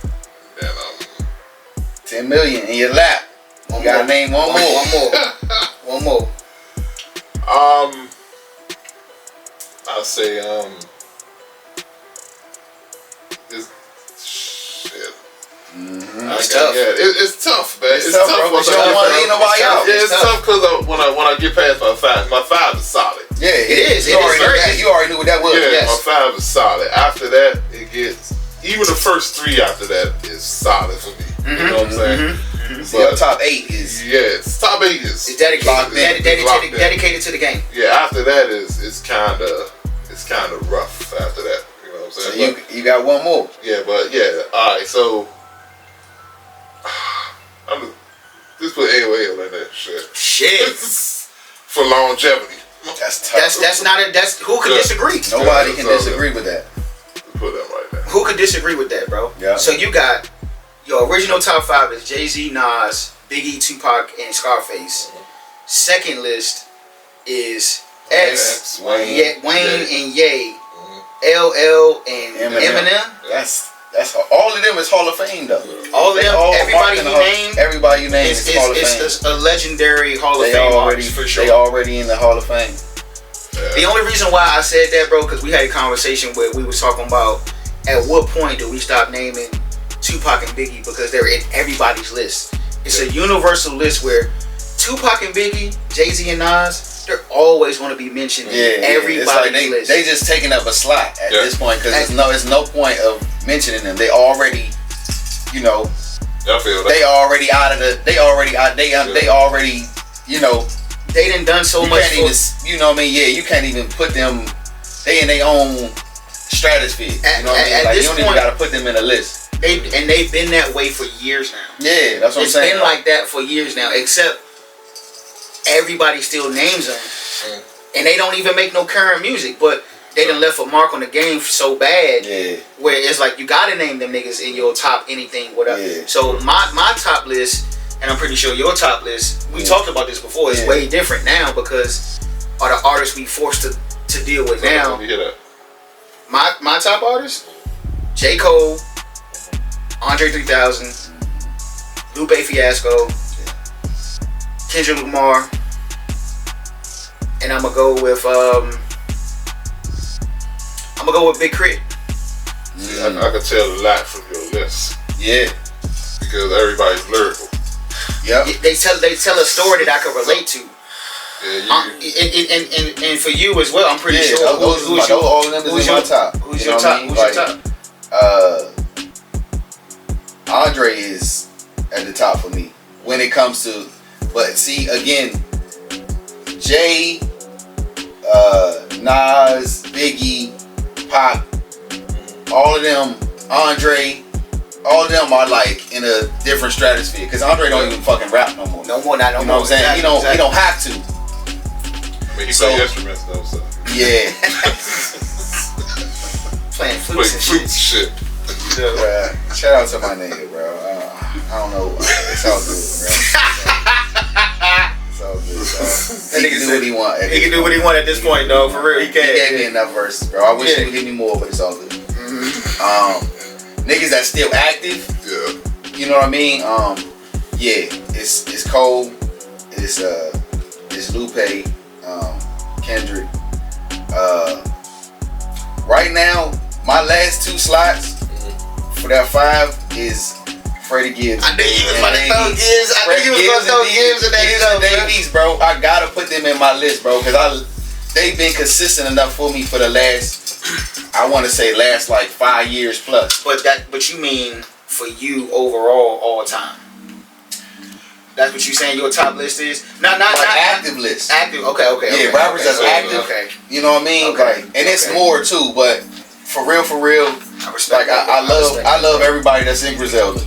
And then 10 million in your lap. You gotta name one more. One more. I'll say this shit. It's tough. Yeah, it's tough, man. It's tough, tough. bro, 'cause you don't want to leave nobody out. Yeah, it's tough because when I get past my five is solid. Yeah, It is. You already knew what that was. Yeah, Yes. my five is solid. After that, it gets even the first three after that is solid for me. You know what I'm saying? So your top 8 is It's top 8 is It's dedicated. locked in. Dedicated to the game. Yeah, after that it's kind of rough after that. You know what I'm so saying? you got one more. All right. So I'm just put AOL in there. Shit. For longevity. That's tough. That's who could disagree? Nobody can disagree with that. Put that right there. Who could disagree with that, bro? Yeah. So you got your original top 5 is Jay-Z, Nas, Biggie, Tupac, and Scarface. Second list is X, Wayne, and Ye, LL and Eminem. That's all of them is Hall of Fame though. All of them, everybody you named is Hall of Fame. It's a legendary Hall of Fame artist for sure. They already in the Hall of Fame. The only reason why I said that, bro, because we had a conversation where we was talking about at what point do we stop naming Tupac and Biggie because they're in everybody's list. It's a universal list where Tupac and Biggie, Jay-Z and Nas, they're always going to be mentioned in everybody's list. They just taking up a slot at this point because there's no point of mentioning them. They already, you know, I feel that. they already out of the. They already, you know. They done so much. You know what I mean? Yeah, you can't even put them. They in their own stratosphere. You know what I mean? Like you don't even gotta put them in a list. They've been that way for years now. Yeah, that's what I'm saying. It's been like that for years now, except everybody still names them, and they don't even make no current music, but they done left a mark on the game so bad. Yeah. Where it's like you gotta name them niggas in your top anything, whatever. Yeah. So my top list, and I'm pretty sure your top list, we talked about this before, is way different now because of the artists we forced to deal with now. My top artists, J. Cole, Andre 3000, Lupe Fiasco, Kendrick Lamar, and I'm gonna go with Big Crit. See, I can tell a lot from your list. Yeah. Because everybody's lyrical. Yep. They tell a story that I can relate to. Yeah, and for you as well, I'm pretty sure. Who's all of them is in my top. Who's your top? Who's your top? Andre is at the top for me when it comes to, but see again, Jay, Nas, Biggie, Pop, all of them, Andre, all of them are like in a different stratosphere. Cause Andre don't even fucking rap no more. No more, not no you know more. What I'm saying? Exactly, He don't have to. I mean, he play instruments though, so. Yeah. Playing flutes and shit. Shout out to my nigga, bro. I don't know. It's all good, bro. It's all good. He can do what he want. He can do what he want at this point, though. For real, he can. He gave me enough verses, bro. I wish he would give me more, but it's all good. Niggas that's still active. Yeah. You know what I mean? Yeah. It's Cole. It's Lupe. Kendrick. Right now, my last two slots for that 5 is Freddie Gibbs. I knew you was about to throw Gibbs. I knew you was going to throw Gibbs in that Dane Biggz, bro. I gotta put them in my list, bro, because they've been consistent enough for me for the last, I want to say last like 5 years plus. But you mean for you overall all time? That's what you saying your top list is? Not active list. Active, okay. Yeah, rappers that's active. Okay. You know what I mean? Okay. And it's more too, but for real, I respect that. I love everybody that's in Griselda.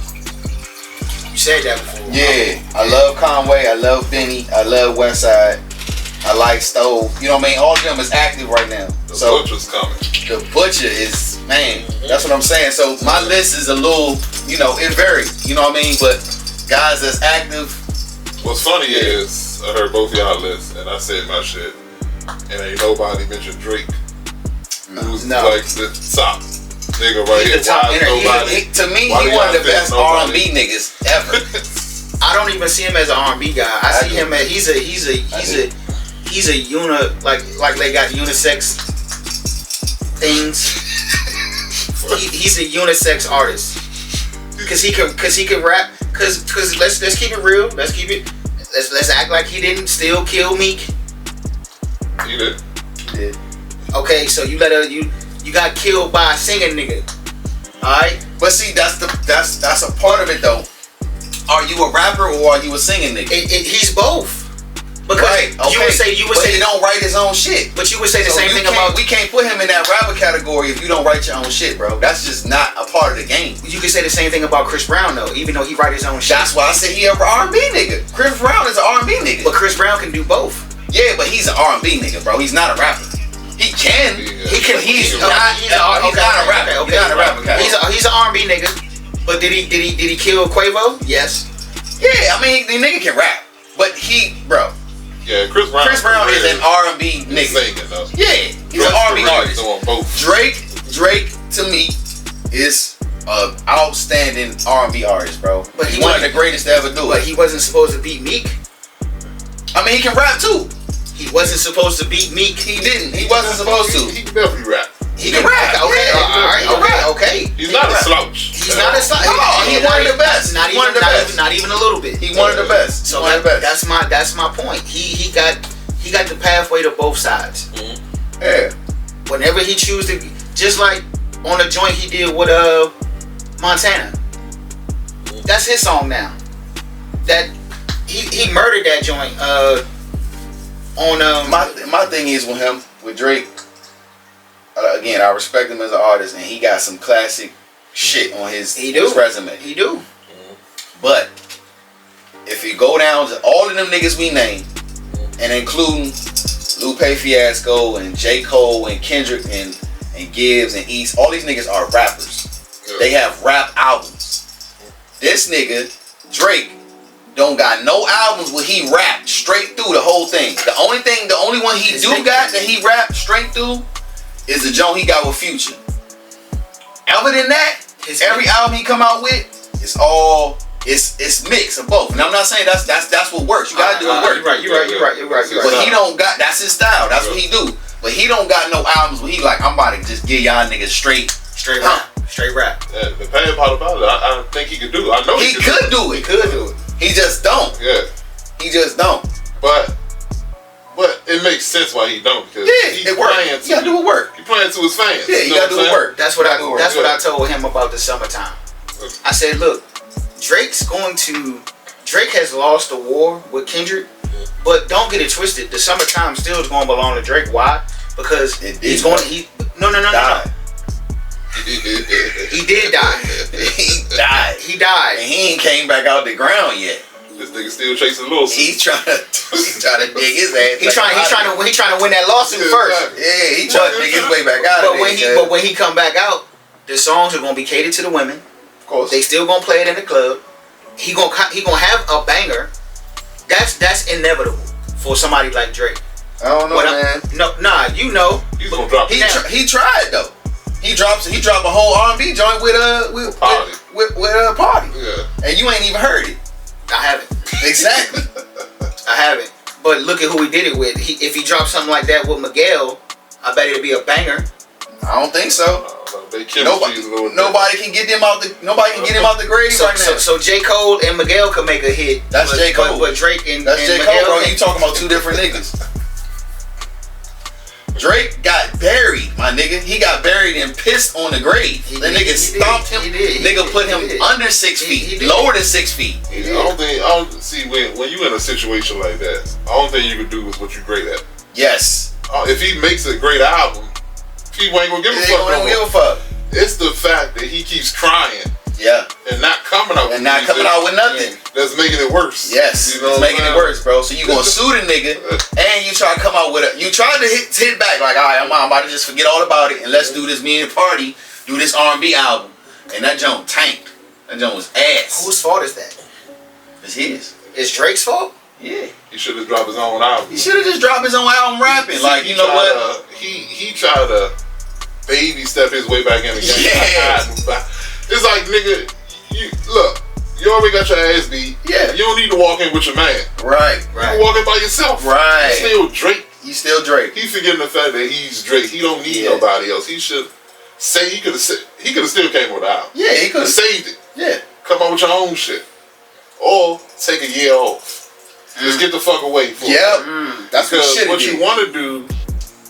You said that before. Yeah. I love Conway, I love Benny, I love Westside, I like Stove. You know what I mean? All of them is active right now. The Butcher's coming. The Butcher is, man, that's what I'm saying. So my list is a little, it varies. You know what I mean? But guys that's active. What's funny is I heard both y'all lists and I said my shit, and ain't nobody mentioned Drake. Who's like the top nigga right here? To me, he one of the best R&B niggas ever. I don't even see him as an R&B guy. I see him as he's a like they got unisex things. He's a unisex artist because he can rap. Cause let's keep it real. Let's act like he didn't still kill Meek. He did. Okay, so you got killed by a singing nigga. Alright? But see, that's a part of it though. Are you a rapper or are you a singing nigga? He's both. Because right, okay. you would say he don't write his own shit. But you would say the same thing about we can't put him in that rapper category if you don't write your own shit, bro. That's just not a part of the game. You could say the same thing about Chris Brown though, even though he write his own shit. That's why I said he an R&B nigga. Chris Brown is an R&B nigga. But Chris Brown can do both. Yeah, but he's an R&B nigga, bro. He's not a rapper. He can. He's not a rapper. He's not a rapper. He's an R&B nigga. But did he kill Quavo? Yes. Yeah, I mean the nigga can rap, but bro. Yeah, Chris Brown is an R&B nigga. Yeah, he's an R&B artist. Drake to me is an outstanding R&B artist, bro. But he's one of the greatest to ever do it. But he wasn't supposed to beat Meek. I mean, he can rap too. He wasn't supposed to beat Meek. He didn't. He wasn't supposed to. He can definitely rap. He can rap. Okay. He's not a slouch. He's not a slouch. He's one of the best. Not even a little bit. He's one of the best. So that's my point. He got the pathway to both sides. Mm-hmm. Yeah. Whenever he chooses to, just like on the joint he did with Montana. That's his song now. That he murdered that joint. My thing is with him, with Drake. Again, I respect him as an artist, and he got some classic shit on his resume. He do. Mm-hmm. But if you go down to all of them niggas we named, and including Lupe Fiasco and J. Cole and Kendrick and Gibbs and East, all these niggas are rappers. Yeah. They have rap albums. This nigga, Drake, don't got no albums where he rapped straight through the whole thing. The only one he got that he rapped straight through is the joint he got with Future. Other than that, every album he come out with is all It's mixed of both. And I'm not saying that's what works. You gotta do what works. You're right. But he don't got, that's his style. That's what he do. But he don't got no albums where he like, I'm about to just give y'all niggas straight rap. Straight rap. Yeah, the bad part about it, I think he could do it. I know he could do it. He could do it. He just don't. Yeah. He just don't. But it makes sense why he don't, because he's it works. playing You gotta do it work. He's playing to his fans. Yeah, you gotta do it work. That's what I told him about the summertime. I said, look, Drake has lost the war with Kendrick, but don't get it twisted. The summertime still is going to belong to Drake. Why? Because he's going. No. He did die. He died. And he ain't came back out the ground yet. This nigga still chasing lawsuits. He's trying to dig his ass. He's trying to win that lawsuit first. Yeah, he trying to dig his way back out. But when he come back out, the songs are gonna be catered to the women. Of course, they still gonna play it in the club. He gonna have a banger. That's inevitable for somebody like Drake. I don't know, man. You know. He's gonna drop. He tried though. He dropped a whole R&B joint with Party. Yeah. And you ain't even heard it. I haven't. Exactly. I haven't. But look at who he did it with. If he dropped something like that with Miguel, I bet it'll be a banger. I don't think so. Nobody can get him out the grave right now. So J. Cole and Miguel could make a hit. That's J. Cole. But Drake and J. Cole, bro. You talking about two different niggas. Drake got buried, my nigga. He got buried and pissed on the grave. The nigga stomped him. Nigga put him under 6 feet, lower than 6 feet. I don't see when you in a situation like that. The only thing you can do is what you're great at. Yes. If he makes a great album, people ain't gonna give a fuck. They don't give a fuck. It's the fact that he keeps crying. Yeah. And not coming out with nothing. That's making it worse. Yes. You know it's making it worse, bro. So you gonna sue the nigga and you try to come out with you tried to hit back like, alright, I'm about to just forget all about it and let's do this me and Party, do this R&B album. And that joint tanked. That joint was ass. Whose fault is that? It's his. It's Drake's fault? Yeah. He should have dropped his own album. He should have just dropped his own album rapping. Like, you know what? He tried to baby step his way back in the game. Yeah. It's like, nigga, you already got your ass beat. Yeah. You don't need to walk in with your man. Right. You walk in by yourself. Right. He's still Drake. He's forgetting the fact that he's Drake. He don't need nobody else. He should say he could have still came with the album. Yeah, he could have saved it. Yeah. Come up with your own shit. Or take a year off. Just get the fuck away from it. That's what you want to do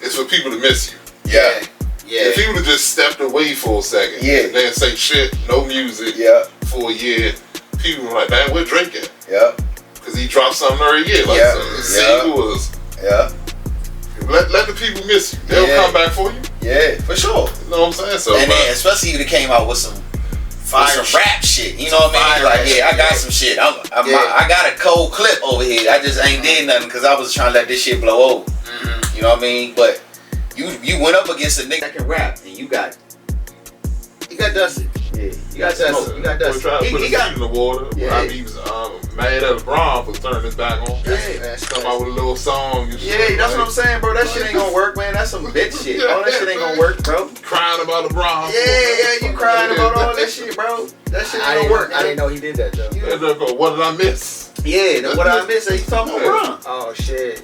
is for people to miss you. Yeah. If he would have just stepped away for a second and then say shit, no music for a year, people were like, man, where Drake at? Yeah. Because he dropped something every year. Like singles. Yeah. Let the people miss you. They'll come back for you. Yeah, for sure. You know what I'm saying? So, and then especially if they came out with some rap shit. You know what I mean? Like, I got some shit. I got a cold clip over here. I just ain't did nothing because I was trying to let this shit blow over. You know what I mean? But you went up against a nigga that can rap, and you got dusted. Yeah, you got dusted. You got dusted. He got in the water. Yeah. He was mad at LeBron for turning his back on. Come out with a little song. Yeah, that's what I'm saying, bro. That shit ain't gonna work, man. That's some bitch shit. All that shit ain't gonna work, bro. Crying about LeBron. Yeah, you crying about all that shit, bro. That shit ain't gonna work. I didn't know he did that though. What did I miss? Yeah, what I miss? He's talking about LeBron. Oh shit.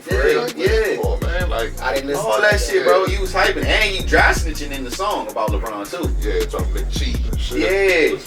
Yeah. Come on, man. Like, I didn't listen all to that shit, bro. You was hyping and you dry snitching in the song about LeBron too. Yeah, talking like cheat and shit. Yeah.